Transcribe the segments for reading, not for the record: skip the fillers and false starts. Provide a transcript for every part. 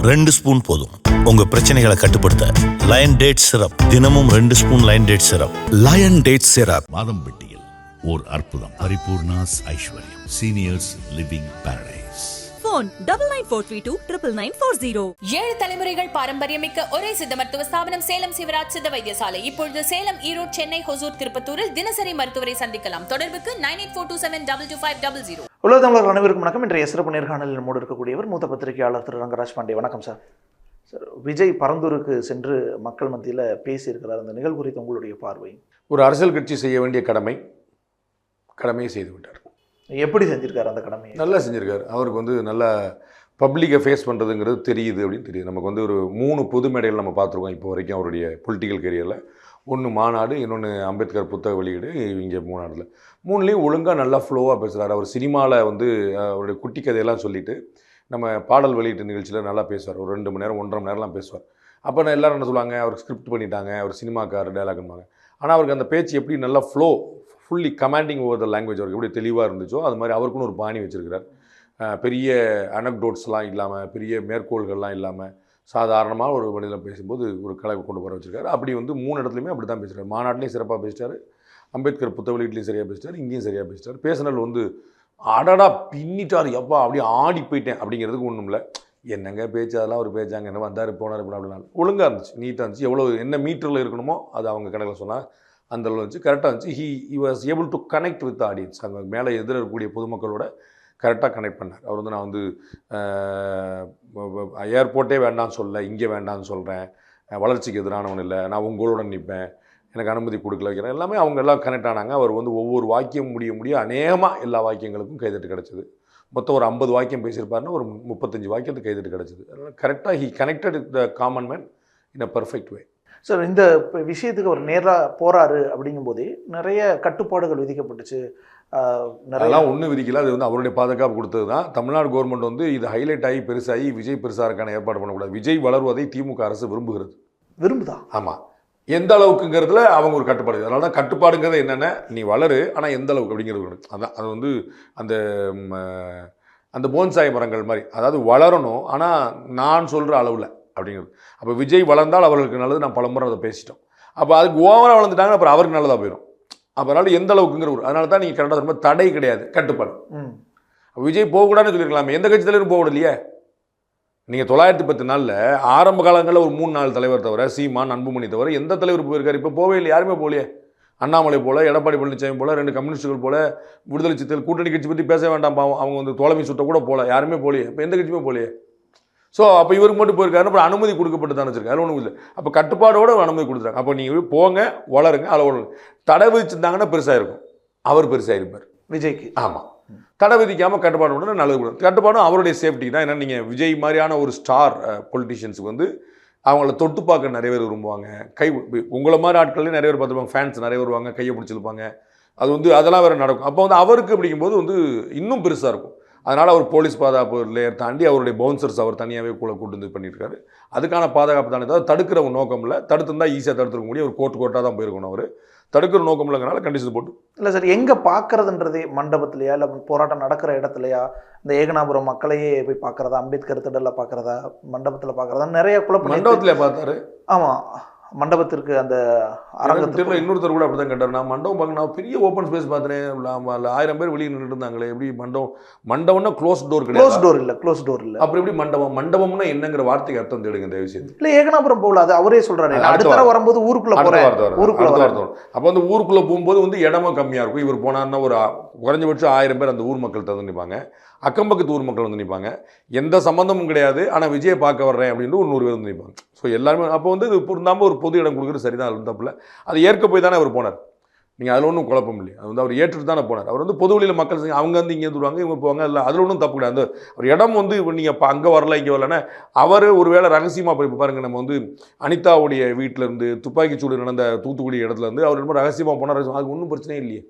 2 spoon போதும் உங்க பிரச்சனைகளை கட்டுப்படுத்த. லயன் டேட் சிரப், தினமும் 2 spoon Lion date syrup. Lion date syrup. மாதம்பட்டியில் ஓர் அற்புதம். பரிபூர்ணாஸ் ஐஸ்வர்யம் சீனியர்ஸ் லிவிங் பாரடைஸ். Phone 9943299940. 7 தலைமுறைகள் பாரம்பரியமிக்க ஒரே சித்த மருத்துவ ஸ்தாபனம் சேலம் சிவராஜ் சித்த வைத்தியசாலை. இப்பொழுது சேலம், ஈரோடு, சென்னை, ஹொசூர், திருப்பத்தூரில் தினசரி மருத்துவரை சந்திக்கலாம். தொடர்புக்கு 9842722500. உலக தமிழர்கள் அனைவருக்கும் வணக்கம். இன்றைய சிறப்பு நேர்காணலில் நம்மோடு இருக்கக்கூடியவர் மூத்த பத்திரிகையாளர் திரு ரங்கராஜ் பாண்டே. வணக்கம் சார். சார், விஜய் பரந்தூருக்கு சென்று மக்கள் மத்தியில் பேசியிருக்கிறார். அந்த நிகழ்வு குறித்து உங்களுடைய பார்வை? ஒரு அரசியல் கட்சி செய்ய வேண்டிய கடமையை செய்து விட்டார். எப்படி செஞ்சிருக்காரு அந்த கடமையை? நல்லா செஞ்சுருக்காரு. அவருக்கு நல்லா பப்ளிக்கை ஃபேஸ் பண்ணுறதுங்கிறது தெரியுது அப்படின்னு தெரியுது. நமக்கு ஒரு 3 பொது மேடைகள் நம்ம பார்த்துருக்கோம் இப்போ வரைக்கும் அவருடைய பொலிட்டிக்கல் கெரியரில். ஒன்று மாநாடு, இன்னொன்று அம்பேத்கர் புத்தக வெளியீடு, இங்கே மூணாடில். 3லேயும் ஒழுங்காக நல்லா ஃப்ளோவாக பேசுகிறார். அவர் சினிமாவில் அவருடைய குட்டி கதையெல்லாம் சொல்லிவிட்டு நம்ம பாடல் வெளியீட்டு நிகழ்ச்சியில் நல்லா பேசுவார். ஒரு 2 மணி நேரம் 1.5 மணி நேரம்லாம் பேசுவார். அப்போ நான் எல்லோரும் என்ன சொல்லுவாங்க, அவருக்கு ஸ்கிரிப்ட் பண்ணிட்டாங்க, அவர் சினிமாக்கார் டைலாக்னுவாங்க. ஆனால் அவருக்கு அந்த பேச்சு எப்படி நல்லா fully commanding over the language அவருக்கு எப்படி தெளிவாக இருந்துச்சோ அது மாதிரி அவருக்குன்னு ஒரு பாணி வச்சுருக்கிறார். பெரிய அனக்டோட்ஸ்லாம் இல்லாமல், பெரிய மேற்கோள்கள்லாம் இல்லாமல், சாதாரணமாக ஒரு மனிதன் பேசும்போது ஒரு கலை கொண்டு வர வச்சுருக்காரு. அப்படி 3 இடத்துலையுமே அப்படி தான் பேசுகிறார். மாநாட்டிலையும் சிறப்பாக பேசிட்டார், அம்பேத்கர் புத்தக வெளியீட்லையும் சரியாக பேசிட்டார், இங்கேயும் சரியாக பேசிட்டார். பேசினல் அடடா பின்னிட்டார், எப்பா அப்படியே ஆடி போயிட்டேன் அப்படிங்கிறதுக்கு ஒன்றும் இல்லை. என்னங்க பேச்சு, அதெல்லாம் ஒரு பேச்சாங்க, என்ன வந்தார் போனார் அப்படின்னா ஒழுங்காக இருந்துச்சு, நீட்டாக இருந்துச்சு. எவ்வளோ என்ன மீட்டரில் இருக்கணுமோ அது அவங்க கணக்கில் சொன்னால் அந்த அளவு இருந்துச்சு, கரெக்டாக இருந்துச்சு. He was able to connect with audience. அங்கே மேலே எதிர இருக்கக்கூடிய பொதுமக்களோட கரெக்டாக கனெக்ட் பண்ணார். அவர் நான் ஏர்போர்ட்டே வேண்டாம்னு சொல்ல, இங்கே வேண்டாம்னு சொல்கிறேன், வளர்ச்சிக்கு எதிரானவன் இல்லை, நான் உங்களோட நிற்பேன், எனக்கு அனுமதி கொடுக்கல வைக்கிறேன், எல்லாமே அவங்க எல்லாம் கனெக்ட் ஆனாங்க. அவர் ஒவ்வொரு வாக்கியம் முடிய அநேகமாக எல்லா வாக்கியங்களுக்கும் கைதட்டு கிடச்சிது. மொத்தம் ஒரு 50 வாக்கியம் பேசியிருப்பாருன்னா ஒரு 35 வாக்கியத்துக்கு கைதட்டு கிடச்சிது. அதனால் கரெக்டாக he connected the common man in a perfect way. Sir, இந்த விஷயத்துக்கு அவர் நேராக போகிறாரு அப்படிங்கும்போதே நிறைய கட்டுப்பாடுகள் விதிக்கப்பட்டுச்சு. அதெல்லாம் ஒன்றும் விதிக்கல, அது அவருடைய பாதுகாப்பு கொடுத்தது தான். தமிழ்நாடு கவர்மெண்ட் இது ஹைலைட் ஆகி பெருசாகி விஜய் பெருசாருக்கான ஏற்பாடு பண்ணக்கூடாது. விஜய் வளருவதை திமுக அரசு விரும்புதா? ஆமாம். எந்த அளவுக்குங்கிறதுல அவங்க ஒரு கட்டுப்பாடு. அதனால தான் கட்டுப்பாடுங்கிறது என்னென்ன, நீ வளரு ஆனால் எந்த அளவுக்கு அப்படிங்கிறது. அதான் அது அந்த அந்த போன்சாய் மரங்கள் மாதிரி, அதாவது வளரணும் ஆனால் நான் சொல்கிற அளவில் அப்படிங்கிறது. அப்போ விஜய் வளர்ந்தால் அவர்களுக்கு நல்லது, நான் பலமுறை அதை பேசிட்டோம். அப்போ அதுக்கு ஓவராக வளர்ந்துட்டாங்க, அப்புறம் அவருக்கு நல்லதாக போயிடும். அப்போ அதனால் எந்த அளவுக்குங்கிற அதனால தான் நீங்கள் கரெக்டாக ரொம்ப தடை கிடையாது, கட்டுப்பாடு. விஜய் போகக்கூடாதுன்னு சொல்லியிருக்கலாமே, எந்த கட்சி தலைவரும் போகக்கூடாது இல்லையே. நீங்கள் 910 நாளில் ஆரம்ப காலங்களில் ஒரு 3-4 தலைவர் தவிர, சீமான், அன்புமணி தவிர எந்த தலைவர் போயிருக்காரு? இப்போ போவே இல்லை, யாருமே போகலையே. அண்ணாமலை போல், எடப்பாடி பழனிசாமி போல், 2 கம்யூனிஸ்டுகள் போல், விடுதலை சிறுத்தைகள் கூட்டணி கட்சி பற்றி பேச வேண்டாம் பாவம், அவங்க தோழமை சுட்ட கூட போகல, யாருமே போகலையே. இப்போ எந்த கட்சியுமே போகலையே. ஸோ அப்போ இவருக்கு மட்டும் போயிருக்காரு, அப்புறம் அனுமதி கொடுக்கப்பட்டு தான் வச்சுருக்காரு, அதில் ஒன்றும் இல்லை. அப்போ கட்டுப்பாடோடு ஒரு அனுமதி கொடுத்துருக்காங்க. அப்போ நீங்கள் போங்க, வளருங்க, அதில் தடை விதிச்சிருந்தாங்கன்னா பெருசாக இருக்கும், அவர் பெருசாக இருப்பார் விஜய்க்கு. ஆமாம், தடை விதிக்காமல் கட்டுப்பாடு பண்ணால் நல்லது கூட. கட்டுப்பாடும் அவருடைய சேஃப்டி தான். ஏன்னா நீங்கள் விஜய் மாதிரியான ஒரு ஸ்டார் பொலிட்டிஷியன்ஸுக்கு அவங்கள தொட்டு பார்க்க நிறைய பேர் விரும்புவாங்க. உங்களை மாதிரி ஆட்கள்லேயும் நிறைய பேர் பார்த்துருப்பாங்க, ஃபேன்ஸ் நிறைய வருவாங்க, கையை பிடிச்சிருப்பாங்க. அது அதெல்லாம் வேறு நடக்கும். அப்போ அவருக்கு அப்படிங்கும்போது இன்னும் பெருசாக இருக்கும். அதனால் அவர் போலீஸ் பாதுகாப்பு லேயர் தாண்டி அவருடைய பவுன்சர்ஸ் அவர் தனியாகவே கூட்டு பண்ணியிருக்காரு. அதுக்கான பாதுகாப்பு தானே தவிர தடுக்கிற நோக்கம் இல்லை. தடுத்துருந்தால் ஈஸியாக தடுத்துருக்க முடியும். அவர் கோர்ட்டாக தான் போயிருக்கணும். அவர் தடுக்கிற நோக்கம் இல்லைங்கனால கண்டிஷன் போட்டு இல்லை சார். எங்கே பார்க்குறதுன்றதே, மண்டபத்திலையா இல்லை போராட்டம் நடக்கிற இடத்துலையா, இந்த ஏகனாபுரம் மக்களையே போய் பார்க்குறதா, அம்பேத்கர் திடலில் பார்க்குறதா, மண்டபத்தில் பார்க்குறதா, நிறைய குழப்பம். மண்டபத்தில் பார்த்தாரு. ஆமாம், மண்டபத்திற்கு அந்த அரங்கத்தில் இன்னொருத்தர் கூட அப்படி தான் கேட்டார். நான் மண்டபம் பார்க்க, நான் பெரிய ஓப்பன் ஸ்பேஸ் பார்த்துறேன், 1000 பேர் வெளியே நின்றுட்டு இருந்தாங்களே, எப்படி மண்டபம்னா க்ளோஸ் டோர் கிடையாது? க்ளோஸ் டோர் இல்லை. அப்புறம் எப்படி மண்டபம்னா என்னங்கிற வார்த்தைக்கு அர்த்தம் தேடுங்க தயவு செய்து. இல்லை, ஏகனாபுரம் போகல, அது அவரே சொல்கிறாரு. அடுத்த வாரம் வரும்போது ஊருக்குள்ளே போகிறேன். அப்போ ஊருக்குள்ளே போகும்போது இடமும் கம்மியாக இருக்கும். இவர் போனார்னா ஒரு குறைஞ்சபட்சம் 1000 பேர் அந்த ஊர் மக்கள் தந்து நிற்பாங்க, அக்கம்பக்கத்து ஊர் மக்கள் நிற்பாங்க. எந்த சம்மந்தமும் கிடையாது, ஆனால் விஜயை பார்க்க வர்றேன் அப்படின்னு ஒரு 100 பேர் நிற்பாங்க. ஸோ எல்லாருமே அப்போ இது இருந்தாமல் ஒரு பொது இடம் கொடுக்குறது சரிதான். அது தப்பில்லை. அதை ஏற்க போய் தானே அவர் போனார். நீங்கள் அதில் ஒன்றும் குழப்பம் இல்லையா. அது அவர் ஏற்றுட்டு தானே போனார். அவர் பொது வழியில் மக்கள் அவங்க இங்கே வந்துடுவாங்க, இவங்க போவாங்க, இல்லை அதில் ஒன்றும் தப்பு கிடையாது. ஒரு இடம் நீங்கள் இப்போ அங்கே வரல, இங்கே வரலன்னா அவர் ஒரு வேளை ரகசியமாக போய் பாருங்கள். நம்ம அனிதாவுடைய வீட்டிலேருந்து துப்பாக்கிச்சூடு நடந்த தூத்துக்குடி இடத்துலேருந்து அவர் ரொம்ப ரகசியமாக போனார். அது ஒன்றும் பிரச்சனையே இல்லையே.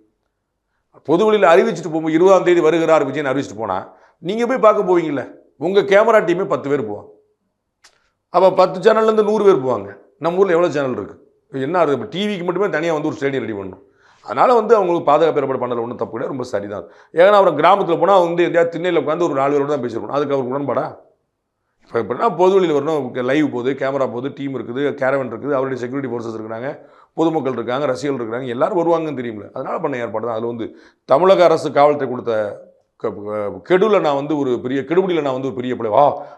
பொது வழியில் அறிவிச்சிட்டு போகும்போது 20ஆம் தேதி வருகிறார் விஜயன் அறிவிச்சிட்டு போனால் நீங்கள் போய் பார்க்க போவீங்கல்ல, உங்கள் கேமரா டீமே 10 பேர் போவாங்க. அப்போ 10 சேனல்லேருந்து 100 பேர் போவாங்க. நம்ம ஊரில் எவ்வளோ சேனல் இருக்குது? என்ன இருக்குது? இப்போ டிவிக்கு மட்டுமே தனியாக ஒரு ஸ்டேடியம் ரெடி பண்ணணும். அதனால் அவங்களுக்கு பாதுகாப்பு ஏற்பாடு பண்ணல ஒன்றும் தப்பு கிடையாது, ரொம்ப சரிதான். ஏன்னா அவர் கிராமத்தில் போனால் எங்கேயா திண்ணையில் உட்காந்து ஒரு 4 பேரோடு தான் பேசியிருக்கணும். அதுக்கு அவருக்கு உடன்பாடா? இப்போ எப்படின்னா பொது வழியில் வரணும், லைவ் போகுது, கேமரா போகுது, டீம் இருக்குது, கேரவன் இருக்குது, அவருடைய செக்யூரிட்டி ஃபோர்ஸஸ் இருக்கிறாங்க, பொதுமக்கள் இருக்காங்க, ரசிகர்கள் இருக்காங்க, எல்லாரும் வருவாங்கன்னு தெரியுமில்ல. அதனால் பண்ண ஏற்பாடு தான். அதில் வந்து தமிழக அரசு காவல்துறை கொடுத்த கெடுவில் நான் வந்து ஒரு பெரிய கெடுபடியில் நான் வந்து ஒரு பெரிய பிள்ளை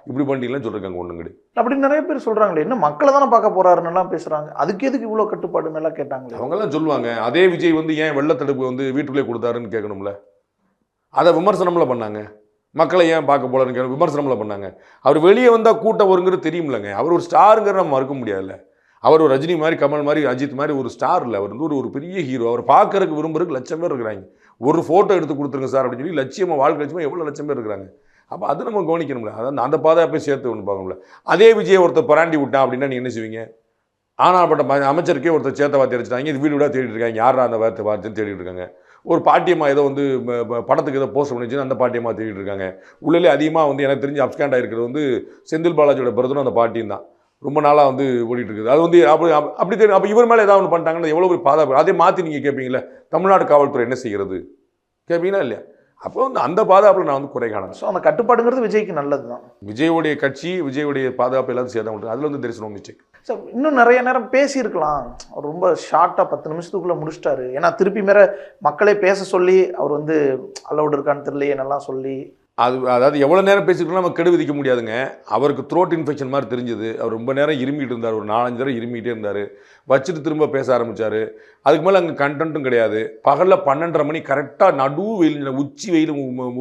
இப்படி பண்ணிட்டீங்கன்னு சொல்லியிருக்காங்க ஒன்றும் கிடையாது. அப்படி நிறைய பேர் சொல்கிறாங்களே, இன்னும் மக்களை தானே பார்க்க போகிறாருன்னெல்லாம் பேசுகிறாங்க. அதுக்கு எதுக்கு இவ்வளோ கட்டுப்பாடுன்னு எல்லாம் கேட்டாங்களே. அவங்கெல்லாம் சொல்லுவாங்க, அதே விஜய் வந்து ஏன் வெள்ளத்தடுப்பு வந்து வீட்டுக்குள்ளே கொடுத்தாருன்னு கேட்கணும்ல. அதை விமர்சனம்ல பண்ணாங்க. மக்களை ஏன் பார்க்க போலன்னு விமர்சனம்ல பண்ணாங்க. அவர் வெளியே வந்தால் கூட்டம் வருங்கிறது தெரியுமில்லங்க. அவர் ஒரு ஸ்டாருங்கிற நம்ம மறுக்க முடியாதுல்ல. அவர் ஒரு ரஜினி மாதிரி, கமல் மாதிரி, அஜித் மாதிரி ஒரு ஸ்டார் இல்லை. அவர் வந்து ஒரு பெரிய ஹீரோ. அவர் பார்க்கறதுக்கு விரும்புறதுக்கு லட்சம் பேர் இருக்கிறாங்க. ஒரு ஃபோட்டோ எடுத்து கொடுத்துருங்க சார் அப்படின்னு சொல்லி லட்சியமாக வாழ்க்கை லட்சியமாக எவ்வளோ லட்சம் பேர் இருக்கிறாங்க. அப்போ அது நம்ம கவனிக்கணும்ல. அதான் அந்த பாதுகாப்பை சேர்த்து ஒன்று பார்க்கணும்ல. அதே விஜய் ஒருத்தர் பராண்டி விட்டான் அப்படின்னா நீங்கள் என்ன செய்வீங்க? ஆனாப்பட்ட அமைச்சருக்கே ஒருத்தர் சேத்த வார்த்தை அடிச்சிட்டாங்க, இது வீடு விட தேடிட்டு இருக்காங்க, யாரா அந்த வார்த்தைன்னு தேடிட்டு இருக்காங்க. ஒரு பாட்டியம்மா ஏதோ வந்து படத்துக்கு ஏதோ போஸ்ட் பண்ணிச்சுன்னு அந்த பாட்டியம்மா தேடிட்டு இருக்காங்க. உள்ளே அதிகமாக வந்து எனக்கு தெரிஞ்சு அப்ஸ்காண்ட் ஆகிருக்கிறது வந்து செந்தில் பாலாஜியோட பிரதரும் அந்த பாட்டியும் தான். ரொம்ப நாளாக வந்து ஓடிட்டு இருக்குது. அது வந்து அப்படி தெரியும். அப்போ இவர் மேலே ஏதாவது ஒன்று பண்ணிட்டாங்கன்னா எவ்வளோ ஒரு பாதுகாப்பு. அதே மாற்றி நீங்கள் கேட்பீங்களே, தமிழ்நாடு காவல்துறை என்ன செய்கிறது கேட்பீங்களா இல்லையா? அப்போ வந்து அந்த பாதுகாப்பில் நான் வந்து குறை காணேன். ஸோ அந்த கட்டுப்பாடுங்கிறது விஜய்க்கு நல்லது தான். விஜயோடைய கட்சி, விஜயோடைய பாதுகாப்பு எல்லாத்தையும் சேர்த்து விட்டு அதில் வந்து தெரிசணும் மிஸ்டேக். சார் இன்னும் நிறைய நேரம் பேசியிருக்கலாம். அவர் ரொம்ப ஷார்ட்டாக 10 நிமிஷத்துக்குள்ளே முடிச்சிட்டாரு. ஏன்னா திருப்பி மேலே மக்களே பேச சொல்லி அவர் வந்து அலௌடு இருக்கான்னு தெரியலையே என்னெல்லாம் சொல்லி அதாவது எவ்வளோ நேரம் பேசிக்கிட்டோம் நம்ம கெடு விதிக்க முடியாதுங்க. அவருக்கு த்ரோட் இன்ஃபெக்ஷன் மாதிரி தெரிஞ்சது. அவர் ரொம்ப நேரம் இருமிட்டு இருந்தார். ஒரு 4-5 தடவை இருமிகிட்டே இருந்தார். வச்சுட்டு திரும்ப பேச ஆரம்பித்தார். அதுக்கு மேலே அங்கே கண்டென்ட்டும் கிடையாது. பகலில் 12:30 மணி கரெக்டாக நடு வெயில், உச்சி வெயில்,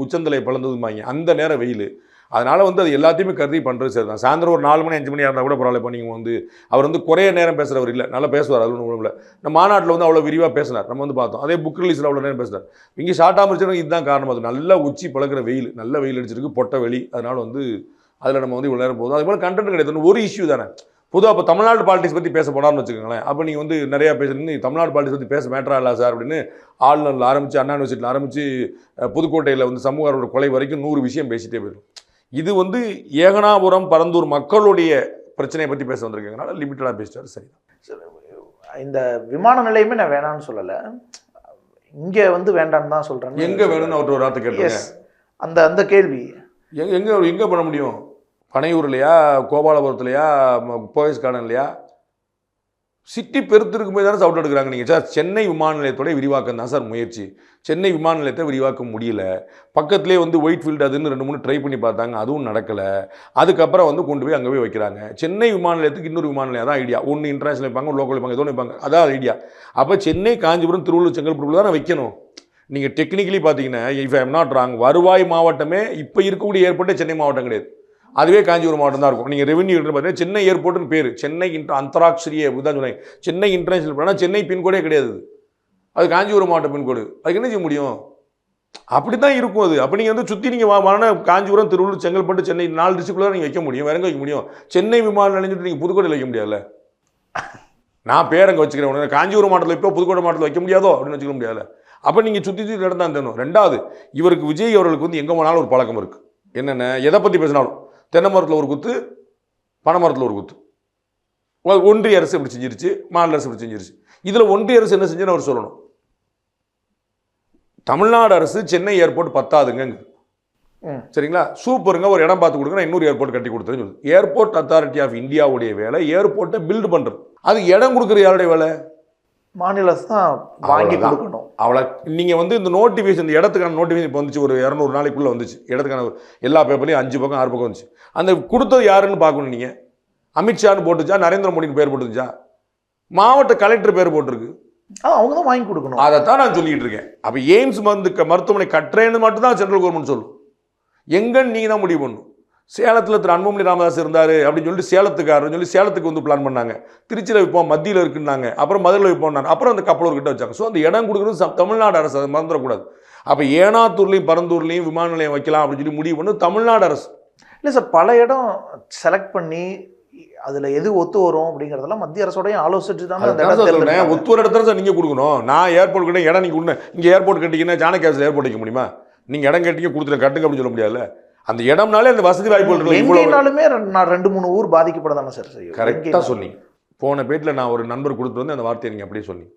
உச்சந்தலை பிளந்ததுமாங்க அந்த நேரம் வெயில். அதனால் வந்து அது எல்லாத்தையுமே கருதி பண்ணுறது சரி தான். சாயந்தரம் ஒரு 4 மணி 5 மணி இருந்தால் கூட பரவாயில்ல. இப்போ நீங்கள் வந்து அவர் வந்து குறைய நேரம் பேசுகிறவர் இல்லை, நல்லா பேசுவார். அது ஒன்றும் இல்லை. நம்ம மாநாட்டில் வந்து அவ்வளோ விரிவாக பேசினார், நம்ம வந்து பார்த்தோம். அதே புக் ரிலீஸில் அவ்வளோ நேரம் பேசினார். இங்கே ஷார்ட்டாக முடிச்சா இதுதான் காரணம். அது நல்லா உச்சி பழக்கிற வெயில், நல்ல வெயில் அடிச்சிருக்கு, பொட்டை வெளி. அதனால் வந்து அதில் நம்ம வந்து இவ்வளோ நேரம் போதும். அதுபோல் கண்டென்ட் கிடையாது. ஒரு இஷ்யூ தானே. பொதுவாக இப்போ தமிழ்நாடு பாலிடிக்ஸ் பற்றி பேச போனார்னு வச்சுக்கோங்களேன். அப்போ நீங்கள் வந்து நிறையா பேசுறீங்க, தமிழ்நாடு பாலிடிக்ஸ் பற்றி பேச மேட்டரா இல்லை சார் அப்படின்னு ஆளுநரில் ஆரம்பித்து, அண்ணா யூனிவர்சிட்டியில் ஆரம்பித்து, புதுக்கோட்டையில் வந்து சமூக கொலை வரைக்கும் 100 விஷயம் பேசிகிட்டே போயிடும். இது வந்து ஏகனாபுரம், பரந்தூர் மக்களுடைய பிரச்சனையை பற்றி பேச வந்திருக்கீங்கனால லிமிட்டடாக பேசிட்டாரு. சரி, இந்த விமான நிலையமே நான் வேணான்னு சொல்லலை, இங்கே வந்து வேண்டான்னு தான் சொல்கிறேன். எங்கே வேணும்னு அவர்கிட்ட ஒரு வார்த்தை கேட்டேன். அந்த அந்த கேள்வி எங்கே பண்ண முடியும்? பனையூர்லையா, கோபாலபுரத்துலையா, போயஸ் கார்டன்லையா? சிட்டி பெருத்திருக்கும் போது தானே சவுட் எடுக்கிறாங்க. நீங்கள் சார் சென்னை விமான நிலையத்தோட விரிவாக்கம் தான் சார் முயற்சி. சென்னை விமான நிலையத்தை விரிவாக்க முடியல. பக்கத்துலேயே வந்து ஒயிட் ஃபீல்டு அதுன்னு 2-3 ட்ரை பண்ணி பார்த்தாங்க, அதுவும் நடக்கலை. அதுக்கப்புறம் வந்து கொண்டு போய் அங்கே போய் வைக்கிறாங்க. சென்னை விமான நிலையத்துக்கு இன்னொரு விமான நிலையம் தான் ஐடியா. ஒன்று இன்டர்நேஷனல் வைப்பாங்க, லோக்கல் வைப்பாங்க, ஏதோ வைப்பாங்க, அதான் ஐடியா. அப்போ சென்னை, காஞ்சிபுரம், திருவள்ளூர், செங்கல்பட்டு தானே வைக்கணும். நீங்கள் டெக்னிக்கலி பார்த்தீங்கன்னா, if I am not wrong, வருவாய் மாவட்டமே இப்போ இருக்கக்கூடிய ஏர்போர்ட்டே சென்னை மாவட்டம் கிடையாது. அதுவே காஞ்சிபுரம் மாவட்டம் தான் இருக்கும். நீங்கள் ரெவன்யூ பார்த்தீங்கன்னா சென்னை ஏர்போர்ட்டுன்னு பேர். சென்னை அந்தராட்சரிய தான் சொன்னாங்க. சென்னை இன்டர்நேஷனல் ஆனால் சென்னை பின்கோடே கிடையாது. அது காஞ்சிபுரம் மாவட்ட பின்கோடு. அதுக்கு என்ன செய்ய முடியும்? அப்படி தான் இருக்கும் அது. அப்போ நீங்கள் வந்து சுற்றி நீங்கள் வாங்கினா காஞ்சிபுரம், திருவள்ளூர், செங்கல்பட்டு, சென்னை 4 டிஸ்ட்ரிக்ட்குள்ளே நீங்கள் வைக்க முடியும். வேற எங்கே வைக்க முடியும்? சென்னை விமான நிலையம்னு நீங்கள் புதுக்கோட்டையில் வைக்க முடியாதுல்ல. நான் பேரங்க வச்சுக்கிறேன். காஞ்சிபுரம் மாவட்டத்தில் இப்போ புதுக்கோட்டை மாவட்டத்தில் வைக்க முடியாதோ அப்படின்னு வச்சுக்க முடியாது. அப்போ நீங்கள் சுற்றி இடம் தான் தரணும். ரெண்டாவது, இவருக்கு விஜய் அவர்களுக்கு வந்து எங்கே போனாலும் ஒரு பழக்கம் இருக்குது. என்னென்ன, எதை பற்றி பேசினாலும் தென்னை மரத்தில் ஒரு குத்து, பனை மரத்தில் ஒரு குத்து. ஒன்றிய அரசு இப்படி செஞ்சிருச்சு, மாநில அரசு இப்படி செஞ்சிருச்சு. இதில் ஒன்றிய அரசு என்ன செஞ்சுன்னு அவர் சொல்லணும். தமிழ்நாடு அரசு சென்னை ஏர்போர்ட் பத்தாதுங்க, சரிங்களா, சூப்பருங்க, ஒரு இடம் பார்த்து கொடுங்க, இன்னொரு ஏர்போர்ட் கட்டி கொடுத்துருன்னு சொல்லுது. ஏர்போர்ட் அத்தாரிட்டி ஆஃப் இந்தியாவுடைய வேலை ஏர்போர்ட்டை பில்டு பண்ணுறது. அது இடம் கொடுக்குற யாருடைய வேலை? மாநில அரசு தான் வாங்கி கொடுக்கணும். அவ்வளோ. நீங்கள் வந்து இந்த நோட்டிஃபிகேஷன், இந்த இடத்துக்கான நோட்டிஃபிகேஷன் இப்போ வந்துச்சு, ஒரு 200 நாளைக்குள்ளே வந்துச்சு. இடத்துக்கான எல்லா பேப்பர்லையும் 5 பக்கம் 6 பக்கம் வந்துச்சு. அந்த கொடுத்தது யாருன்னு பார்க்கணும். நீங்கள் அமித்ஷான்னு போட்டுச்சா, நரேந்திர மோடின்னு பேர் போட்டுச்சா, மாவட்ட கலெக்டர் பேர் போட்டிருக்கு, அவங்க தான் வாங்கி கொடுக்கணும். அதைத்தான் நான் சொல்லிட்டு இருக்கேன். அப்போ எய்ம்ஸ் மருத்துவமனை கட்டுறேன்னு மட்டும்தான் சென்ட்ரல் கவர்மெண்ட் சொல்லும். எங்கன்னு நீங்கள் தான் முடிவு பண்ணணும். சேலத்தில் திரு அன்புமணி ராமதாஸ் இருந்தார் அப்படின்னு சொல்லிட்டு சேலத்துக்காரன்னு சொல்லி சேலத்துக்கு வந்து பிளான் பண்ணாங்க. திருச்சியில் வைப்போம், மத்தியில் இருக்குன்னாங்க, அப்புறம் மதுரையில் வைப்போம்னாங்க, அப்புறம் அந்த கப்பலூர்கிட்ட வச்சாங்க. ஸோ அந்த இடம் கொடுக்குறது தமிழ்நாடு அரசு, அதை மறந்துடக்கூடாது. அப்போ ஏனாத்தூர்லையும் பரந்தூர்லையும் விமான நிலையம் வைக்கலாம் அப்படின்னு சொல்லி முடிவு பண்ணு தமிழ்நாடு அரசு. இல்லை சார், பல இடம் செலக்ட் பண்ணி அதில் எது ஒத்து வரும் அப்படிங்கிறதெல்லாம் மத்திய அரசோடையும் ஆலோசிச்சு தான் சொல்கிறேன். ஒத்து ஒரு இடத்துல சார் நீங்கள் கொடுக்கணும். நான் ஏர்போர்ட் கிட்ட இடம் நீங்கள் கொடுங்க, இங்கே ஏர்போர்ட் கட்டிங்கன்னா ஜானகி ஏர்போர்ட் வைக்க முடியுமா? நீங்கள் இடம் கட்டிங்க கொடுத்துருங்க, கட்டுங்க அப்படின்னு சொல்ல முடியாதுல்ல. அந்த இடம்னாலே அந்த வசதி வாய்ப்புகள் எங்கேனாலுமே நான் 2-3 ஊர் பாதிக்கப்படதானே சார் செய்யும். கரெக்டாக சொன்னீங்க. போன பேட்டில் நான் ஒரு நண்பர் கொடுத்து வந்து அந்த வார்த்தையை நீங்கள் அப்படியே சொன்னீங்க.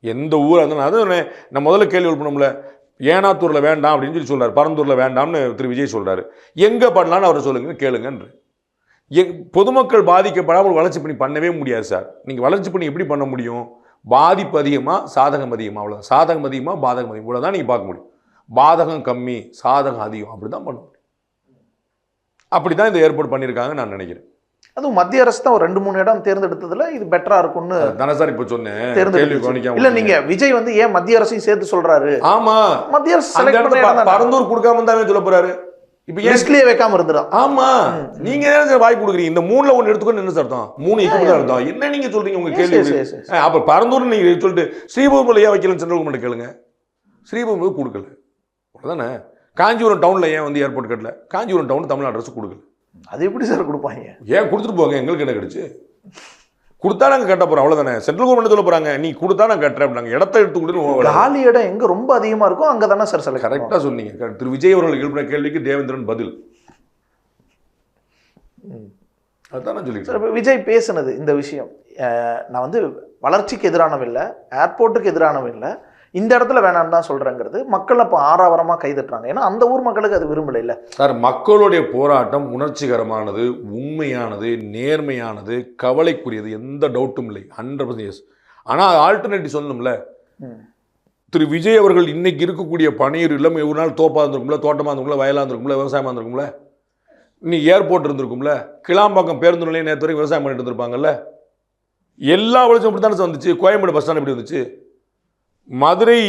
எந்த ஊராக இருந்தாலும் அது நான் முதல்ல கேள்வி எழுப்பணும்ல. ஏனாத்தூரில் வேண்டாம் அப்படின்னு சொல்லி சொல்கிறார், பரந்தூரில் வேண்டாம்னு திரு விஜய் சொல்கிறாரு. எங்கே பண்ணலான்னு அவரை சொல்லுங்க கேளுங்கன்று. பொதுமக்கள் பாதிக்கப்படாமல் வளர்ச்சி பணி பண்ணவே முடியாது சார். நீங்கள் வளர்ச்சி பணி எப்படி பண்ண முடியும்? பாதிப்பு அதிகமாக சாதகம் அதிகமாக, அவ்வளோதான். சாதகம் அதிகமாக பாதகம் அதிகம், இவ்வளோ தான் நீங்கள் பார்க்க முடியும். பாதகம் கம்மி சாதகம் அதிகம், அப்படி தான் பண்ண முடியும். அப்படி தான் இந்த ஏற்பாடு பண்ணியிருக்காங்க நான் நினைக்கிறேன். அதுவும் மத்திய அரசு தான் ஒரு 2-3 இடம் தேர்ந்தெடுத்ததுல இது பெட்டரா இருக்கும்னு தானே சார் இப்போ சொன்னேன். இல்ல நீங்க விஜய் வந்து ஏன் மத்திய அரசையும் சேர்த்து சொல்றாரு? ஆமா, மத்திய அரசு செலக்ட் பண்ண இடம் பரந்தூர் கொடுக்காம தான் சொல்ல போறாரு. இப்போ லிஸ்ட்லயே வைக்காம இருந்துடும். ஆமா, நீங்க ஏன் வாய் கொடுக்குறீங்க? இந்த 3ல 1 எடுத்துக்கொண்டு என்ன அர்த்தம்? 3 ஈக்குவல் தான் அர்த்தம். என்ன நீங்க சொல்றீங்க உங்க கேள்வி? அப்ப பரந்தூர் நீங்க சொல்லிட்டு ஸ்ரீபெரும்புல ஏன் வைக்கலன்னு சென்ட்ரல் கவர்மெண்ட் கேளுங்க. ஸ்ரீபெரும்புல கொடுக்கல, அவ்வளவுதானே. காஞ்சிபுரம் டவுன்ல ஏன் வந்து ஏர்போர்ட் கட்டல? காஞ்சிபுரம் டவுன் தமிழ்நாடு அரசு கொடுக்கல. அது எப்படி சார் கொடுப்பாங்க? ஏன் கொடுத்துட்டு போங்க, எங்களுக்கு என்ன கிடைச்சு? கொடுத்தா நாங்க கட்ட போறோம், அவ்வளவுதானே. சென்ட்ரல் கவர்மெண்ட் சொல்ல போறாங்க நீ கொடுத்தா நான் கட்டுறேன். நாங்க இடத்த எடுத்து கொடுத்து காலி இடம் எங்க ரொம்ப அதிகமா இருக்கும் அங்க தானே சார் செலக்ட். கரெக்டா சொன்னீங்க. திரு விஜய் அவர்கள் எழுப்பின கேள்விக்கு தேவேந்திரன் பதில் அதுதான் நான் சொல்லிக்கிறேன். விஜய் பேசுனது இந்த விஷயம், நான் வந்து வளர்ச்சிக்கு எதிரானவன் இல்லை, ஏர்போர்ட்டுக்கு எதிரானவன் இல்லை, இந்த இடத்துல வேணான்னு தான் சொல்றேங்கிறது மக்கள் அப்போ ஆறாவரமா கைதட்டுறாங்க. ஏன்னா அந்த ஊர் மக்களுக்கு அது விரும்பல இல்லை சார். மக்களுடைய போராட்டம் உணர்ச்சிகரமானது, உண்மையானது, நேர்மையானது, கவலைக்குரியது, எந்த டவுட்டும் இல்லை, 100%. ஆனால் ஆல்டர்னேட்டிவ் சொல்லணும்ல. திரு விஜய் அவர்கள் இன்னைக்கு இருக்கக்கூடிய பணியூர் இல்லம் ஒரு நாள் தோப்பா இருந்திருக்கும்ல, தோட்டமாக இருந்திருக்கும்ல, வயலாக இருந்திருக்கும்ல, விவசாயமாக இருந்திருக்கும்ல, இன்னைக்கு ஏர்போர்ட் இருந்திருக்கும்ல, கிளாம்பாக்கம் பேருந்து நிலையம் நேற்று வரைக்கும் விவசாயம் பண்ணிட்டு இருந்திருப்பாங்கல்ல. எல்லா வளர்ச்சியும் அப்படி தானே வந்துச்சு. கோயம்பேடு பஸ் ஸ்டாண்ட் எப்படி வந்துச்சு? மதுரை